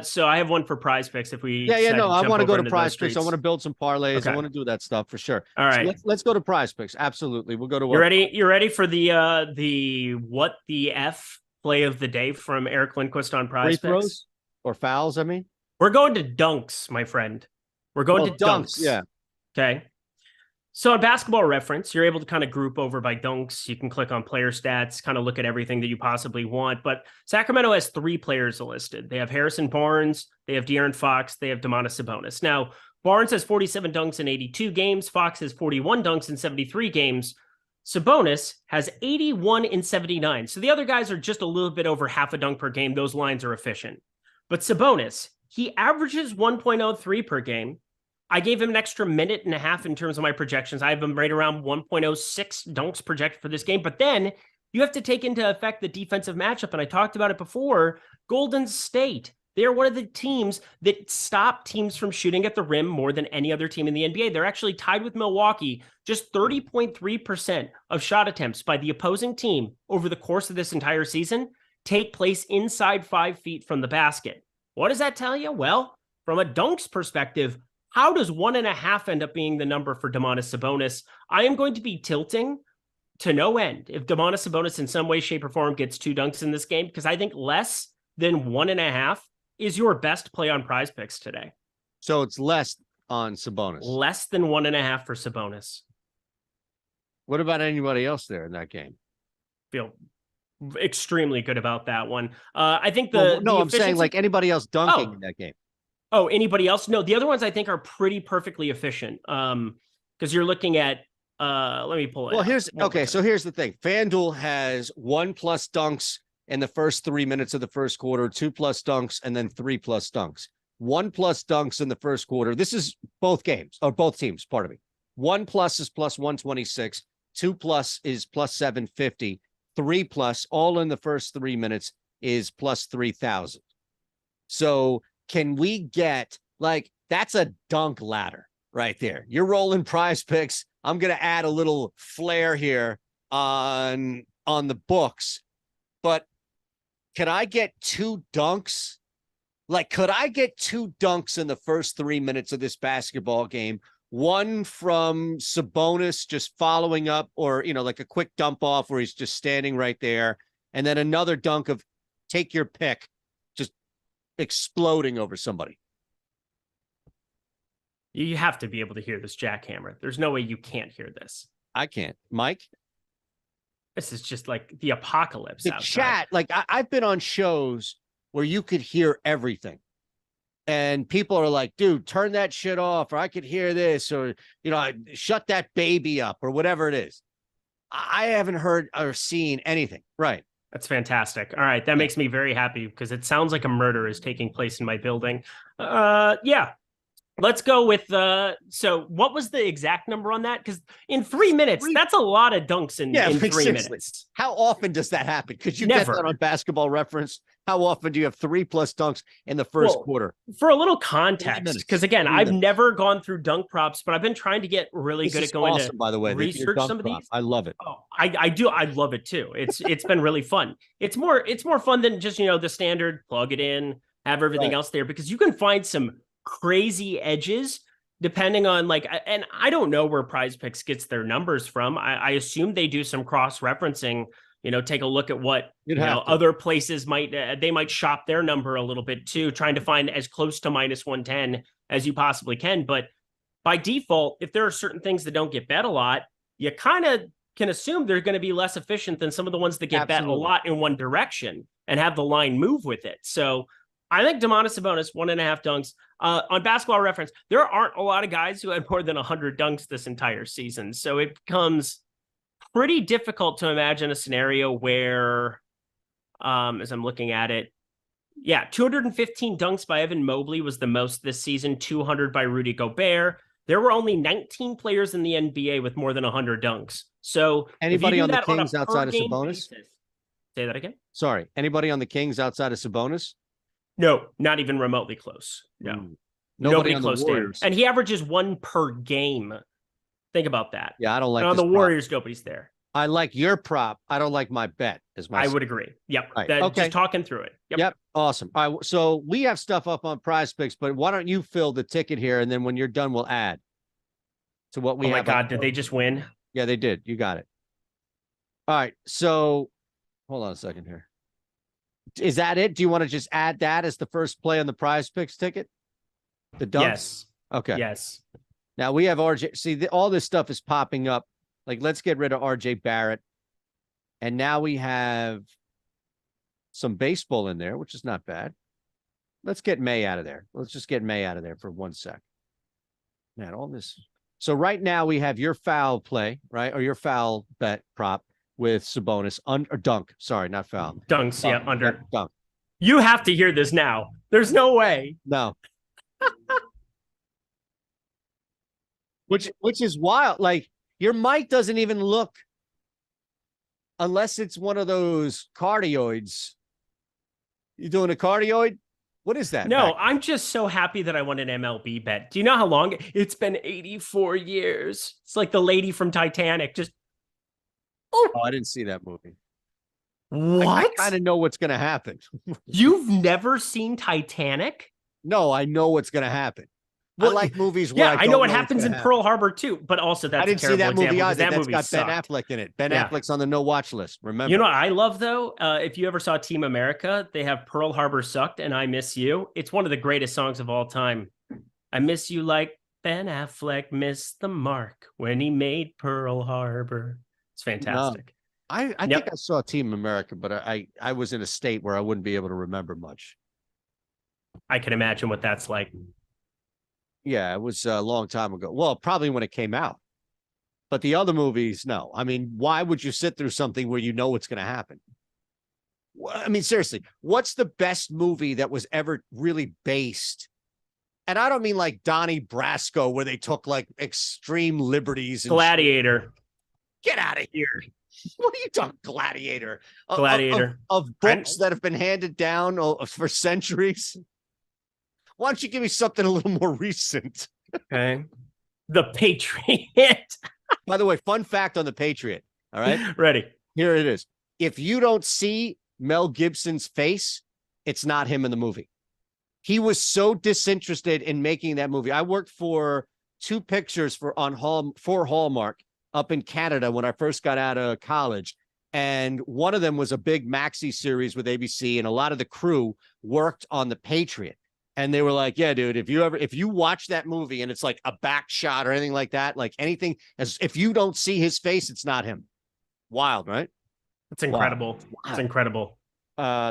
So I have one for PrizePicks. If we
I want to go to PrizePicks. I want to build some parlays. Okay. I want to do that stuff for sure.
All right,
so let's go to PrizePicks. Absolutely, we'll go to.
You ready? You ready for the what the F play of the day from Eric Lindquist on PrizePicks?
Free throws or fouls? I mean,
we're going to dunks, my friend. We're going to dunks.
Yeah.
Okay. So on Basketball Reference, you're able to kind of group over by dunks. You can click on player stats, kind of look at everything that you possibly want. But Sacramento has 3 players listed. They have Harrison Barnes, they have De'Aaron Fox, they have Domantas Sabonis. Now, Barnes has 47 dunks in 82 games. Fox has 41 dunks in 73 games. Sabonis has 81 in 79. So the other guys are just a little bit over half a dunk per game. Those lines are efficient. But Sabonis, he averages 1.03 per game. I gave him an extra minute and a half in terms of my projections. I have him right around 1.06 dunks projected for this game. But then you have to take into effect the defensive matchup. And I talked about it before. Golden State, they are one of the teams that stop teams from shooting at the rim more than any other team in the NBA. They're actually tied with Milwaukee. Just 30.3% of shot attempts by the opposing team over the course of this entire season take place inside 5 feet from the basket. What does that tell you? Well, from a dunks perspective, how does 1.5 end up being the number for Domantas Sabonis? I am going to be tilting to no end if Domantas Sabonis in some way, shape, or form gets 2 dunks in this game, because I think less than 1.5 is your best play on PrizePicks today.
So it's less on Sabonis.
Less than 1.5 for Sabonis.
What about anybody else there in that game?
Feel extremely good about that one. I think
I'm saying like anybody else dunking in that game.
Oh, anybody else? No, the other ones I think are pretty perfectly efficient. Because you're looking at, let me pull it.
Well, so here's the thing. FanDuel has 1+ dunks in the first 3 minutes of the first quarter, 2+ dunks, and then 3+ dunks. 1+ dunks in the first quarter. This is both games, or both teams, pardon me. 1+ is plus 126, 2+ is plus 750, 3+, all in the first 3 minutes, is plus 3,000. So can we get, like, that's a dunk ladder right there. You're rolling PrizePicks. I'm going to add a little flair here on the books. But could I get 2 dunks? Like, could I get 2 dunks in the first 3 minutes of this basketball game one from Sabonis just following up, or, like a quick dump off where he's just standing right there. And then another dunk of take your pick, just exploding over somebody.
You have to be able to hear this jackhammer. There's no way you can't hear this.
I can't. Mike?
This is just like the apocalypse.
The
outside.
Chat, like I've been on shows where you could hear everything. And people are like, dude, turn that shit off, or I could hear this, or, shut that baby up, or whatever it is. I haven't heard or seen anything. Right.
That's fantastic. All right. That makes me very happy because it sounds like a murder is taking place in my building. Yeah. Let's go with so what was the exact number on that? Because in 3 minutes, that's a lot of dunks in 3 minutes.
How often does that happen? Could you get that on Basketball Reference? How often do you have 3+ dunks in the first quarter?
For a little context, because again, I've never gone through dunk props, but I've been trying to get really good at going to
by the way,
research some of these.
I love it.
Oh, I do. I love it too. It's been really fun. It's more fun than just, the standard plug it in, have everything else there, because you can find some crazy edges depending on and I don't know where PrizePicks gets their numbers from. I assume they do some cross-referencing, take a look at what other places might they might shop their number a little bit too, trying to find as close to -110 as you possibly can. But by default, if there are certain things that don't get bet a lot, you kind of can assume they're going to be less efficient than some of the ones that get bet a lot in one direction and have the line move with it. So I think Domantas Sabonis, 1.5 dunks. On Basketball Reference, there aren't a lot of guys who had more than 100 dunks this entire season. So it becomes pretty difficult to imagine a scenario where, as I'm looking at it, 215 dunks by Evan Mobley was the most this season, 200 by Rudy Gobert. There were only 19 players in the NBA with more than 100 dunks. So
anybody on the Kings outside of Sabonis?
Say that again?
Sorry. Anybody on the Kings outside of Sabonis?
No, not even remotely close. No. Nobody close to him. And he averages 1 per game. Think about that.
Yeah, I don't like
on the Warriors, nobody's there.
I like your prop. I don't like my bet.
I would agree. Yep.
Right.
Just talking through it.
Yep. Awesome. All right. So we have stuff up on PrizePicks, but why don't you fill the ticket here, and then when you're done, we'll add to what we have. Oh my
God, did they just win?
Yeah, they did. You got it. All right. So hold on a second here. Is that it? Do you want to just add that as the first play on the PrizePicks ticket? The dunks?
Yes.
Okay.
Yes.
Now we have RJ. See, all this stuff is popping up. Like, let's get rid of RJ Barrett. And now we have some baseball in there, which is not bad. Let's get May out of there. Let's just get May out of there for 1 sec. Man, all this. So right now we have your foul play, right? Or your foul bet prop with Sabonis or dunk. Sorry, not foul.
Dunks,
dunk,
under.
Dunk.
You have to hear this now. There's no way.
No. Which is wild. Like, your mic doesn't even look, unless it's one of those cardioids. You doing a cardioid? What is that?
No, I'm just so happy that I won an MLB bet. Do you know how long? It's been 84 years. It's like the lady from Titanic. Just
Oh, I didn't see that movie.
What?
I kind of know what's going to happen.
You've never seen Titanic?
No, I know what's going to happen. Well, I like movies where
I know what happens in Pearl Harbor too, but also that's
I didn't see that movie either.
That's
got
sucked.
Ben Affleck in it. Ben Affleck's on the no watch list. Remember?
You know what I love though? If you ever saw Team America, they have Pearl Harbor Sucked and I Miss You. It's one of the greatest songs of all time. I miss you like Ben Affleck missed the mark when he made Pearl Harbor. It's fantastic.
I think I saw Team America, but I was in a state where I wouldn't be able to remember much.
I can imagine what that's like.
Yeah, it was a long time ago. Well, probably when it came out. But the other movies, no. I mean, why would you sit through something where you know what's going to happen? I mean, seriously, what's the best movie that was ever really based? And I don't mean like Donnie Brasco, where they took like extreme liberties.
Gladiator.
Get out of here. What are you talking, Gladiator?
Gladiator.
Of books that have been handed down for centuries. Why don't you give me something a little more recent?
Okay. The Patriot.
By the way, fun fact on The Patriot. All right.
Ready.
Here it is. If you don't see Mel Gibson's face, it's not him in the movie. He was so disinterested in making that movie. I worked for 2 pictures for Hallmark up in Canada when I first got out of college. And one of them was a big maxi series with ABC, and a lot of the crew worked on the Patriot. And they were like, yeah, dude, if you watch that movie and it's like a back shot or anything like that, like anything, as if you don't see his face, it's not him. Wild, right?
It's incredible. Wow. It's incredible.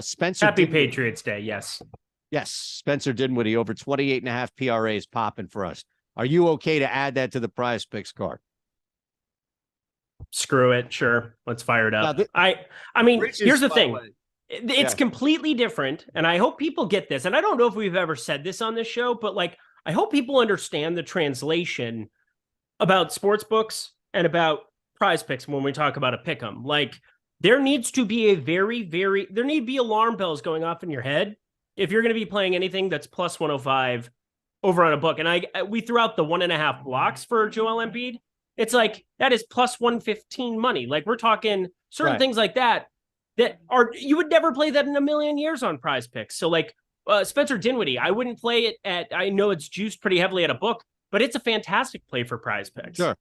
Spencer.
Happy Patriots Day. Yes.
Yes. Spencer Dinwiddie over 28.5 PRAs popping for us. Are you okay to add that to the PrizePicks card?
Screw it. Sure. Let's fire it up. I mean, here's the thing. It's completely different. And I hope people get this. And I don't know if we've ever said this on this show, but like, I hope people understand the translation about sports books and about PrizePicks when we talk about a pick 'em. Like, there needs to be there need to be alarm bells going off in your head if you're going to be playing anything that's plus 105 over on a book. And we threw out the 1.5 blocks for Joel Embiid. It's like, that is plus 115 money. Like, we're talking certain things like that you would never play that in a million years on PrizePicks. So like Spencer Dinwiddie, I wouldn't play it I know it's juiced pretty heavily at a book, but it's a fantastic play for PrizePicks.
Sure.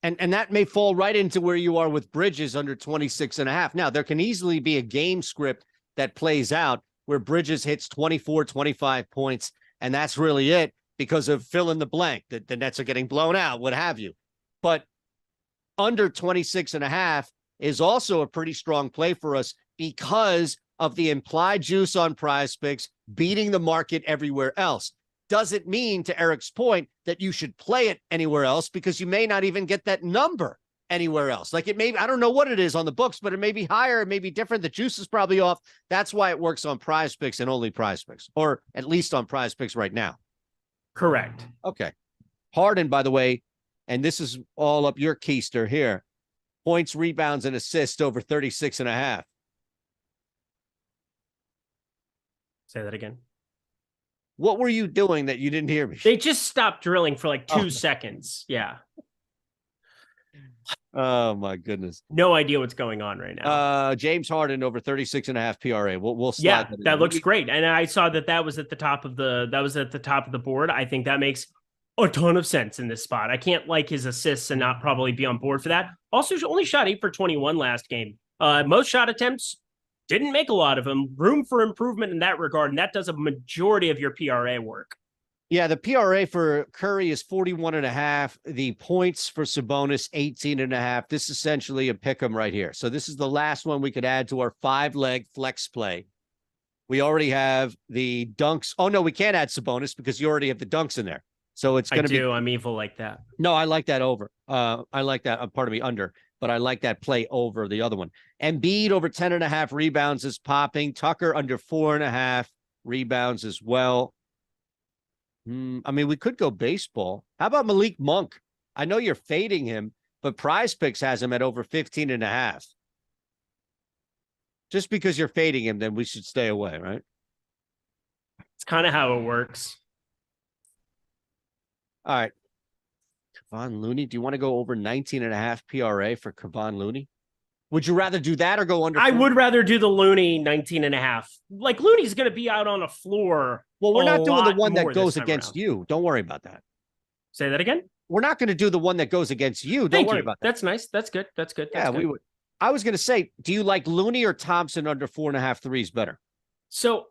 And that may fall right into where you are with Bridges under 26.5. Now, there can easily be a game script that plays out where Bridges hits 24, 25 points, and that's really it because of fill in the blank. The Nets are getting blown out, what have you. But under 26.5 is also a pretty strong play for us because of the implied juice on PrizePicks beating the market everywhere else. Doesn't mean, to Eric's point, that you should play it anywhere else because you may not even get that number anywhere else. Like, it may, I don't know what it is on the books, but it may be higher, it may be different. The juice is probably off. That's why it works on PrizePicks and only PrizePicks, or at least on PrizePicks right now.
Correct.
Okay. Harden, by the way, and this is all up your keister here. Points, rebounds, and assists over 36.5.
Say that again.
What were you doing that you didn't hear me?
They just stopped drilling for like 2 seconds. Yeah.
Oh, my goodness.
No idea what's going on right now.
James Harden over 36.5 PRA. We'll slide
that looks great. And I saw that was at the top of the board. I think that makes a ton of sense in this spot. I can't like his assists and not probably be on board for that. Also, only shot 8 for 21 last game. Most shot attempts, didn't make a lot of them. Room for improvement in that regard, and that does a majority of your PRA work.
Yeah, the PRA for Curry is 41.5. The points for Sabonis, 18.5. This is essentially a pick 'em right here. So this is the last one we could add to our 5-leg flex play. We already have the dunks. Oh, no, we can't add Sabonis because you already have the dunks in there. So it's going to be.
I'm evil like that.
No, I like that over. I like that. Under, but I like that play over the other one. Embiid over 10.5 rebounds is popping. Tucker under 4.5 rebounds as well. I mean, we could go baseball. How about Malik Monk? I know you're fading him, but PrizePicks has him at over 15.5. Just because you're fading him, then we should stay away, right?
It's kind of how it works.
All right. Kevon Looney. Do you want to go over 19.5 PRA for Kevon Looney? Would you rather do that or go under?
I would rather do the Looney 19.5. Like, Looney's going to be out on a floor.
Well, we're not doing the one that goes against you. Don't worry about that.
Say that again.
We're not going to do the one that goes against you. Don't worry about that.
That's nice. That's good. That's good.
Yeah, we would. I was going to say, do you like Looney or Thompson under 4.5 threes better?
So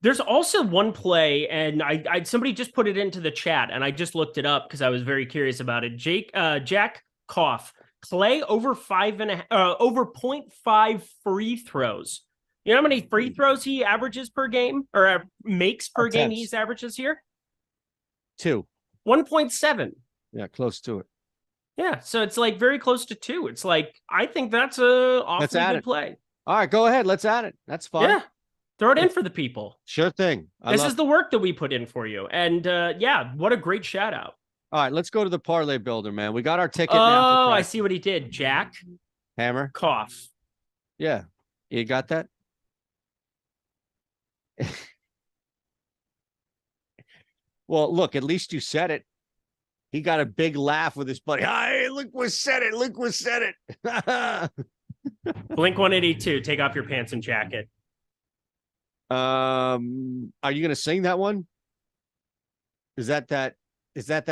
there's also one play, and I somebody just put it into the chat, and I just looked it up because I was very curious about it. Jack Koff, Clay over 0.5 free throws. You know how many free throws he averages per game, or makes per game he averages here?
2.
1.7.
Yeah, close to it.
Yeah, so it's like very close to 2. It's like, I think that's a awfully good play.
All right, go ahead. Let's add it. That's fine.
Yeah, throw it in for the people.
Sure thing.
This is the work that we put in for you. And yeah, what a great shout out.
All right, let's go to the parlay builder, man. We got our ticket
now. Oh, I see what he did. Jack.
Hammer.
Koff.
Yeah. You got that? Well, look, at least you said it. He got a big laugh with his buddy. Hey, Lindquist said it. Lindquist said it.
Blink 182. Take off your pants and jacket.
Are you going to sing that one? Is that? Is that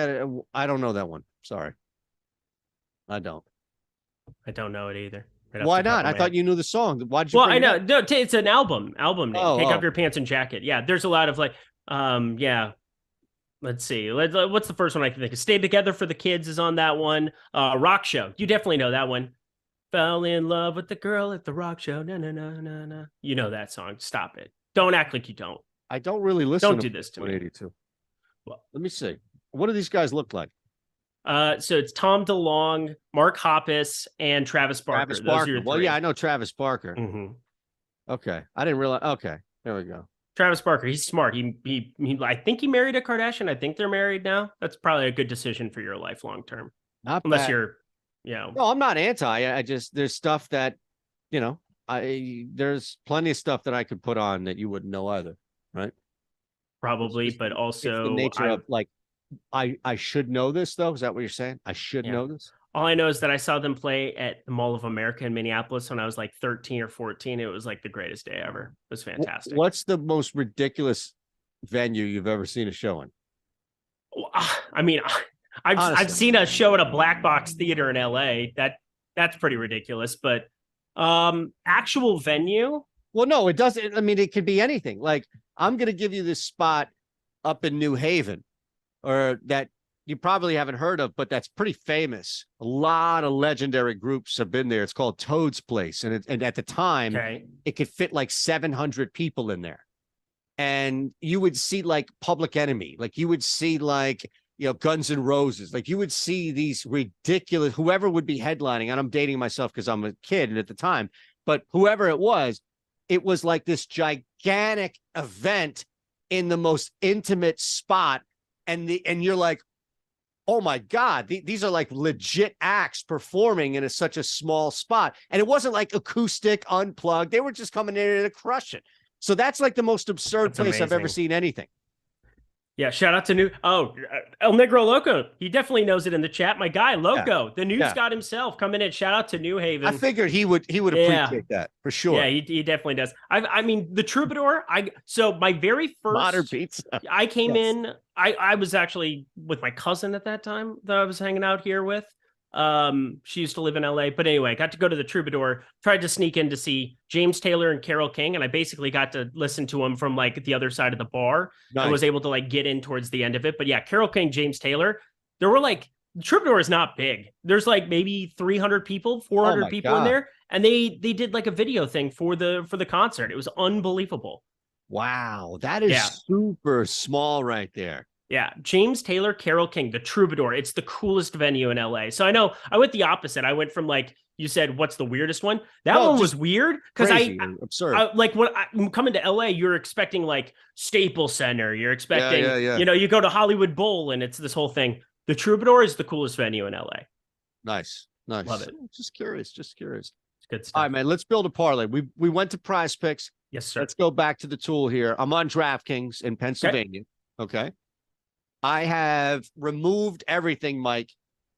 I don't know that one. Sorry. I don't.
I don't know it either.
Why not? I thought you knew the song. Why'd you
Well,
bring
I know.
it up?
No, it's an album name. Take off
Oh.
your pants and jacket. Yeah, there's a lot of like, yeah. Let's see. What's the first one I can think of? Stay Together for the Kids is on that one. Rock Show. You definitely know that one. Fell in love with the girl at the rock show. No, no, no, no, no. You know that song. Stop it. Don't act like you don't.
I don't really listen.
Don't do this to me.
182. Well, let me see. What do these guys look like?
So it's Tom DeLonge, Mark Hoppus, and Travis Barker.
Travis Barker. Well, yeah, I know Travis Barker.
Mm-hmm.
Okay, I didn't realize. Okay, there we go.
Travis Barker. He's smart. He I think he married a Kardashian. I think they're married now. That's probably a good decision for your life long term.
Not
unless
bad.
you're, No,
I'm not anti. I just there's stuff that, there's plenty of stuff that I could put on that you wouldn't know either, right?
Probably, but also
it's the nature of like. I should know this though. Is that what you're saying? I should know this.
All I know is that I saw them play at the Mall of America in Minneapolis when I was like 13 or 14. It was like the greatest day ever. It was fantastic.
What's the most ridiculous venue you've ever seen a show in?
I mean, I've seen a show at a black box theater in LA. That's pretty ridiculous. But actual venue?
Well, no, it doesn't. I mean, it could be anything. Like I'm going to give you this spot up in New Haven, or that you probably haven't heard of, but that's pretty famous. A lot of legendary groups have been there. It's called Toad's Place. And at the time, it could fit like 700 people in there. And you would see like Public Enemy, like you would see like, Guns N' Roses, like you would see these ridiculous, whoever would be headlining. And I'm dating myself because I'm a kid at the time, but whoever it was like this gigantic event in the most intimate spot. And you're like, oh my God, these are like legit acts performing in such a small spot. And it wasn't like acoustic, unplugged. They were just coming in to crush it. So that's like the most absurd place I've ever seen anything.
Yeah, shout out to El Negro Loco. He definitely knows it in the chat. My guy, Loco, the news god himself, coming in. Shout out to New Haven.
I figured he would appreciate that for sure.
Yeah, he definitely does. I mean, the Troubadour. So my very first
modern pizza.
I came in. I was actually with my cousin at that time that I was hanging out here with. She used to live in LA, but anyway, I got to go to the Troubadour, tried to sneak in to see James Taylor and Carole King. And I basically got to listen to them from like the other side of the bar. Nice. And was able to like get in towards the end of it. But yeah, Carole King, James Taylor, there were like, the Troubadour is not big. There's like maybe 300 people, 400 people in there. And they did like a video thing for the concert. It was unbelievable.
Wow. That is super small right there.
Yeah, James Taylor, Carole King, the Troubadour. It's the coolest venue in LA. So I know I went the opposite. I went from like you said, what's the weirdest one? That one was weird because absurd. Like when I'm coming to LA, you're expecting like Staples Center. You're expecting, you go to Hollywood Bowl and it's this whole thing. The Troubadour is the coolest venue in LA.
Nice.
Love it.
Just curious.
It's good stuff.
All right, man. Let's build a parlay. We went to PrizePicks.
Yes, sir.
Let's go back to the tool here. I'm on DraftKings in Pennsylvania. Okay. I have removed everything, Mike,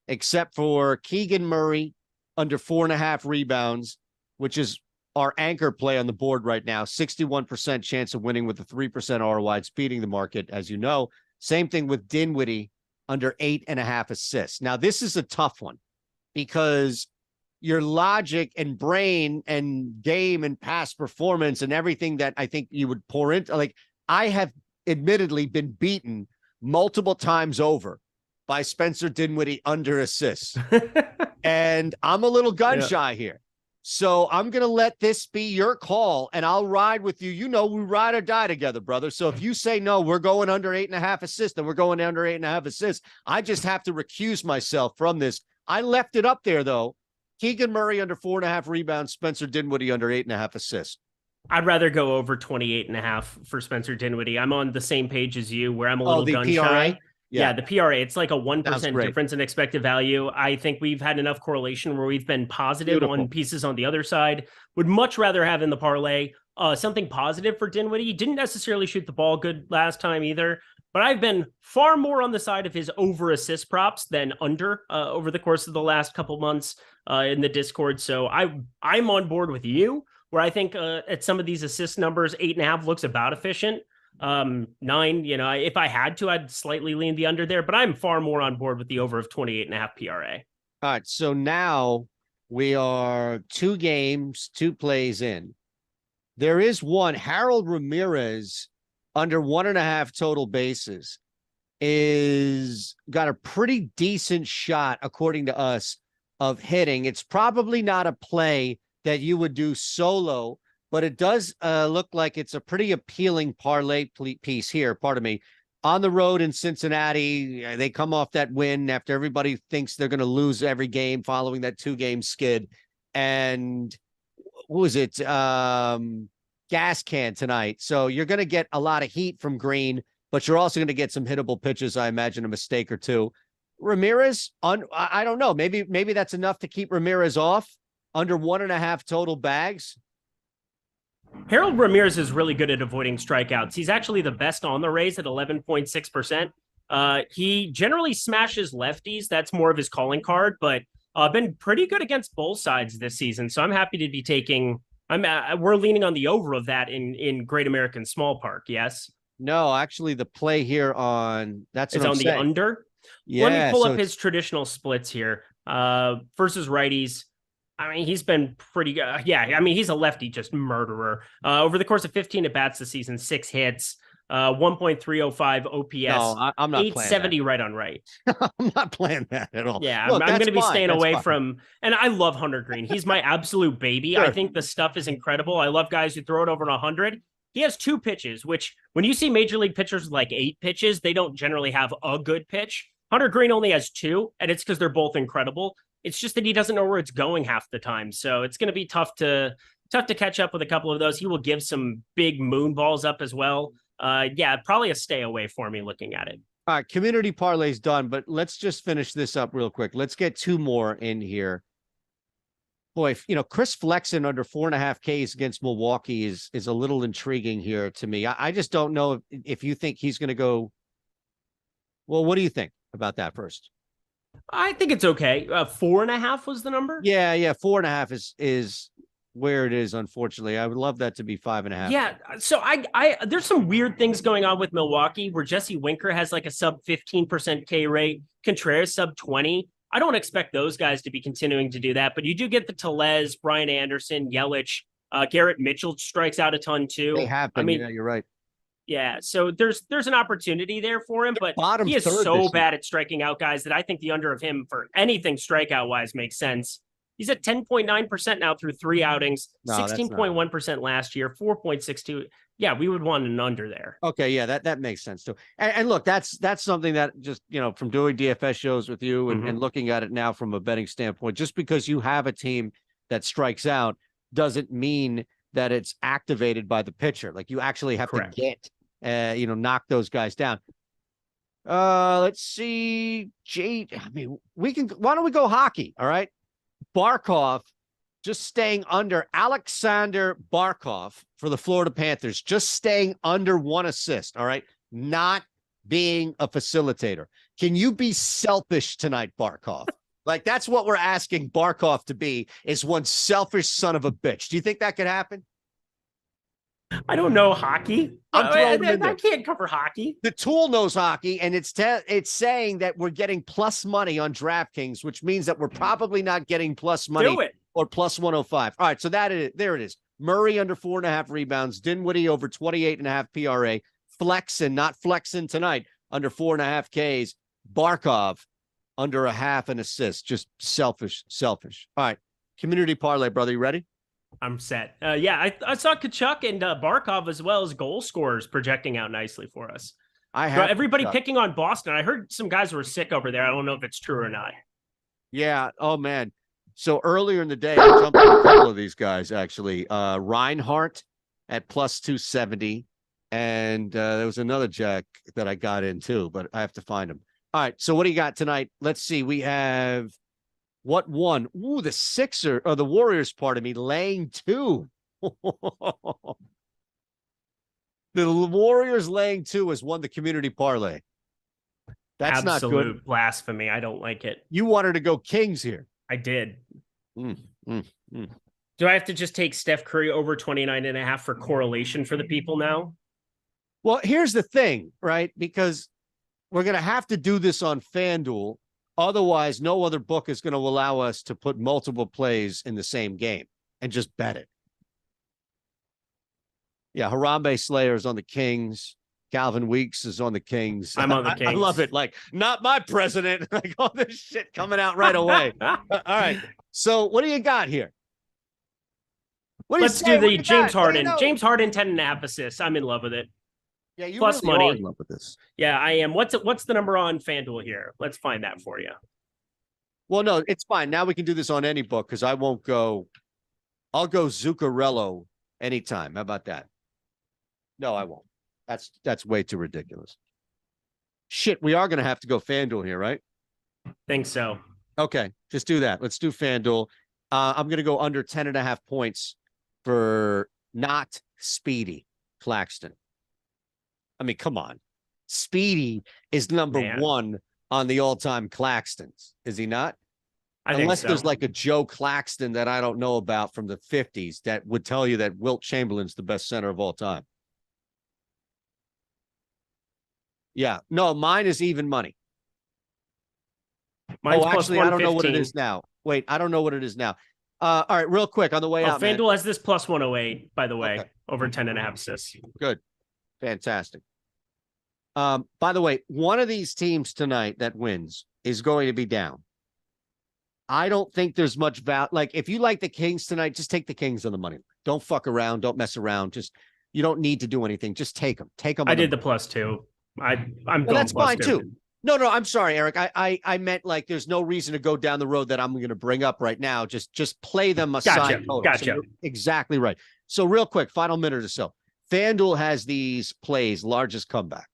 except for Keegan Murray under 4.5 rebounds, which is our anchor play on the board right now. 61% chance of winning with a 3% ROI. It's beating the market, as you know. Same thing with Dinwiddie under 8.5 assists. Now, this is a tough one because your logic and brain and game and past performance and everything that I think you would pour into, like I have admittedly been beaten multiple times over by Spencer Dinwiddie under assists. And I'm a little gun shy here. So I'm going to let this be your call and I'll ride with you. We ride or die together, brother. So if you say, no, we're going under 8.5 assists, then we're going under 8.5 assists. I just have to recuse myself from this. I left it up there though. Keegan Murray under 4.5 rebounds, Spencer Dinwiddie under 8.5 assists.
I'd rather go over 28.5 for Spencer Dinwiddie. I'm on the same page as you where I'm a little gun shy. Yeah, the PRA. It's like a 1% difference in expected value. I think we've had enough correlation where we've been positive on pieces on the other side. Would much rather have in the parlay something positive for Dinwiddie. He didn't necessarily shoot the ball good last time either, but I've been far more on the side of his over assist props than under over the course of the last couple months in the Discord. So I'm on board with you. Where I think at some of these assist numbers, 8.5 looks about efficient. 9, if I had to, I'd slightly lean the under there, but I'm far more on board with the over of 28.5 PRA.
All right. So now we are 2 games, 2 plays in. There is one, Harold Ramirez, under 1.5 total bases, is got a pretty decent shot, according to us, of hitting. It's probably not a play that you would do solo, but it does look like it's a pretty appealing parlay piece here. Pardon me. On the road in Cincinnati, they come off that win after everybody thinks they're going to lose every game following that 2-game skid. And who was it? Gas can tonight. So you're going to get a lot of heat from Green, but you're also going to get some hittable pitches. I imagine a mistake or two. Ramirez, I don't know. Maybe that's enough to keep Ramirez off under 1.5 total bags.
Harold Ramirez is really good at avoiding strikeouts. He's actually the best on the Rays at 11.6%. He generally smashes lefties. That's more of his calling card, but been pretty good against both sides this season. So I'm happy to be taking. We're leaning on the over of that in Great American Small Park. Yes.
No, actually, the play here on that's
is on the under.
Yeah,
let me pull up his traditional splits here. Versus righties. I mean, he's been pretty good. Yeah, I mean, he's a lefty, just murderer. Over the course of 15 at-bats this season, 6 hits, 1.305 OPS.
No, I'm not
870 right on right.
I'm not playing that at all.
Yeah, look, I'm going to be staying away from, and I love Hunter Green. He's my absolute baby. Sure. I think the stuff is incredible. I love guys who throw it over 100. He has 2 pitches, which when you see major league pitchers with like 8 pitches, they don't generally have a good pitch. Hunter Green only has 2, and it's because they're both incredible. It's just that he doesn't know where it's going half the time. So it's going to be tough to catch up with a couple of those. He will give some big moon balls up as well. Yeah, probably a stay away for me looking at it.
All right, community parlay's done, but let's just finish this up real quick. Let's get 2 more in here. Boy, Chris Flexen under 4.5 Ks against Milwaukee is a little intriguing here to me. I just don't know if you think he's going to go. Well, what do you think about that first?
I think it's okay. 4.5 was the number.
Yeah. 4.5 is where it is. Unfortunately, I would love that to be 5.5.
Yeah. So I there's some weird things going on with Milwaukee where Jesse Winker has like a sub 15% K rate, Contreras sub 20. I don't expect those guys to be continuing to do that, but you do get the Tellez, Brian Anderson, Yelich, Garrett Mitchell strikes out a ton too.
They have been. I mean, yeah, you're right.
Yeah, so there's an opportunity there for him, but he is so bad at striking out guys that I think the under of him for anything strikeout wise makes sense. He's at 10.9% now through 3 outings, 16.1% last year, 4.62. Yeah, we would want an under there.
Okay, yeah, that makes sense too. And look, that's something that just, from doing DFS shows with you and looking at it now from a betting standpoint, just because you have a team that strikes out doesn't mean that it's activated by the pitcher. Like you actually have to get knock those guys down. Let's see. Why don't we go hockey? All right. Barkov just staying under. Alexander Barkov for the Florida Panthers, just staying under 1 assist. All right. Not being a facilitator. Can you be selfish tonight, Barkov? Like that's what we're asking Barkov to be, is one selfish son of a bitch. Do you think that could happen?
I don't know hockey. I can't cover hockey.
The tool knows hockey, and it's saying that we're getting plus money on DraftKings, which means that we're probably not getting plus money or plus 105. All right, so there it is. Murray under 4.5 rebounds. Dinwiddie over 28.5 PRA. Flexen, not flexing tonight, under 4.5 Ks. Barkov under 0.5 an assist. Just selfish. All right, community parlay, brother. You ready?
I'm set. Yeah, I saw Kachuk and Barkov as well as goal scorers projecting out nicely for us. Everybody picking on Boston. I heard some guys were sick over there. I don't know if it's true or not.
Yeah. Oh, man. So earlier in the day, I jumped on a couple of these guys, actually. Reinhardt at plus 270. And there was another jack that I got in too, but I have to find him. All right. So what do you got tonight? Let's see. We have... What one? Ooh, the Warriors, pardon me, laying 2. The Warriors laying 2 has won the community parlay. That's not good.
Absolute blasphemy. I don't like it.
You wanted to go Kings here.
I did. Do I have to just take Steph Curry over 29.5 for correlation for the people now?
Well, here's the thing, right? Because we're going to have to do this on FanDuel. Otherwise, no other book is going to allow us to put multiple plays in the same game and just bet it. Yeah, Harambe Slayer is on the Kings. Calvin Weeks is on the Kings.
I'm on the Kings.
I love it. Like, not my president. Like, all this shit coming out right away. All right. So what do you got here?
Let's do the James Harden. James Harden, 10.5 assists. I'm in love with it.
Yeah, you
plus
really
money.
are in love with this.
Yeah, I am. What's the number on FanDuel here? Let's find that for you.
Well, no, it's fine. Now we can do this on any book because I won't go. I'll go Zuccarello anytime. How about that? No, I won't. That's way too ridiculous. Shit, we are going to have to go FanDuel here, right?
Think so.
Okay, just do that. Let's do FanDuel. I'm going to go under 10.5 points for not Speedy Claxton. I mean, come on. Speedy is number one on the all-time Claxtons. Is he not? Unless there's like a Joe Claxton that I don't know about from the 50s that would tell you that Wilt Chamberlain's the best center of all time. Yeah. No, mine is even money.
Mine's
actually, I don't know what it is now. Wait, I don't know what it is now. All right, real quick on the way out.
FanDuel has this plus 108, by the way, over 10.5 assists.
Good. Fantastic. By the way, one of these teams tonight that wins is going to be down. I don't think there's much value. Like, if you like the Kings tonight, just take the Kings on the money. Don't fuck around. Don't mess around. You don't need to do anything. Just take them. Take them.
I did the +2. I'm going
that's fine too. No, I'm sorry, Eric. I meant like there's no reason to go down the road that I'm going to bring up right now. Just play them aside.
Gotcha.
So exactly right. So real quick, final minute or so. FanDuel has these plays, largest comeback.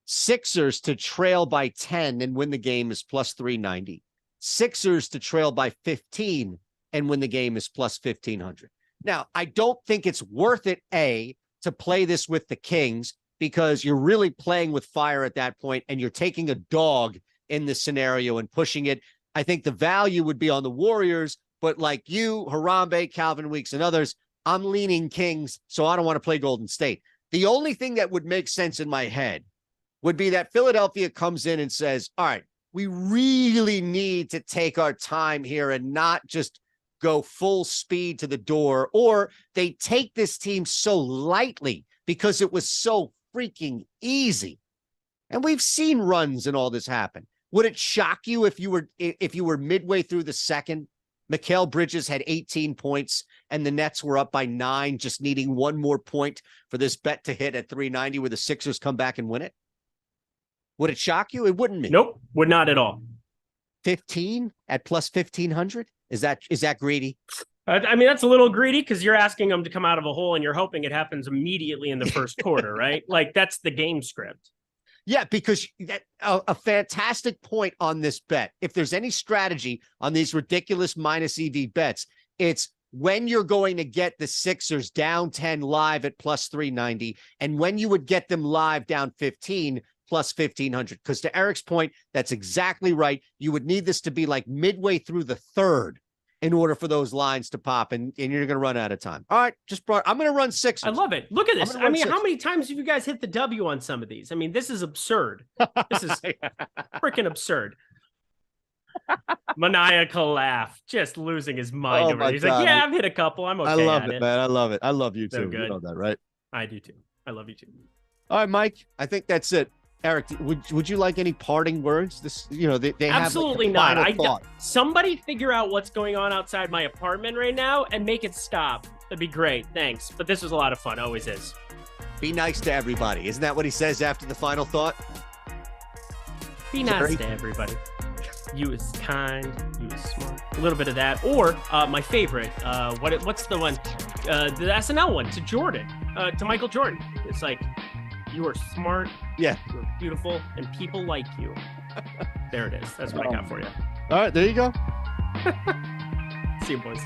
Sixers to trail by 10 and win the game is plus 390. Sixers to trail by 15 and win the game is plus 1,500. Now, I don't think it's worth it, to play this with the Kings, because you're really playing with fire at that point and you're taking a dog in this scenario and pushing it. I think the value would be on the Warriors, but like you, Harambe, Calvin Weeks, and others, I'm leaning Kings, so I don't want to play Golden State. The only thing that would make sense in my head would be that Philadelphia comes in and says, all right, we really need to take our time here and not just go full speed to the door, or they take this team so lightly because it was so freaking easy. And we've seen runs and all this happen. Would it shock you if you were midway through the second, Mikal Bridges had 18 points and the Nets were up by 9, just needing one more point for this bet to hit at 390 where the Sixers come back and win it? Would it shock you? It wouldn't be.
Nope, would not at all.
15 at plus 1,500? Is that greedy?
I mean, that's a little greedy because you're asking them to come out of a hole and you're hoping it happens immediately in the first quarter, right? Like, that's the game script.
Yeah, because a fantastic point on this bet. If there's any strategy on these ridiculous minus EV bets, it's when you're going to get the Sixers down 10 live at plus 390 and when you would get them live down 15 plus 1,500. Because to Eric's point, that's exactly right. You would need this to be like midway through the third in order for those lines to pop, and you're going to run out of time. All right, I'm going to run Sixers.
I love it. Look at this. I mean, how many times have you guys hit the W on some of these? I mean, this is absurd. This is freaking absurd. Maniacal laugh, just losing his mind over it. He's like, yeah, I've hit a couple. I'm okay.
I love it, man. I love it. I love you too.
So good.
You know that, right?
I do too. I love you too.
All right, Mike. I think that's it. Eric, would you like any parting words? They
absolutely
have
not. Somebody figure out what's going on outside my apartment right now and make it stop. That'd be great. Thanks. But this was a lot of fun. Always is.
Be nice to everybody. Isn't that what he says after the final thought?
Be nice to everybody. You is kind. You is smart. A little bit of that. Or my favorite. What's the one? The SNL one to Jordan. To Michael Jordan. It's like, you are smart.
Yeah.
You're beautiful, and people like you. There it is. That's what I got for you.
All right, there you go.
See you, boys.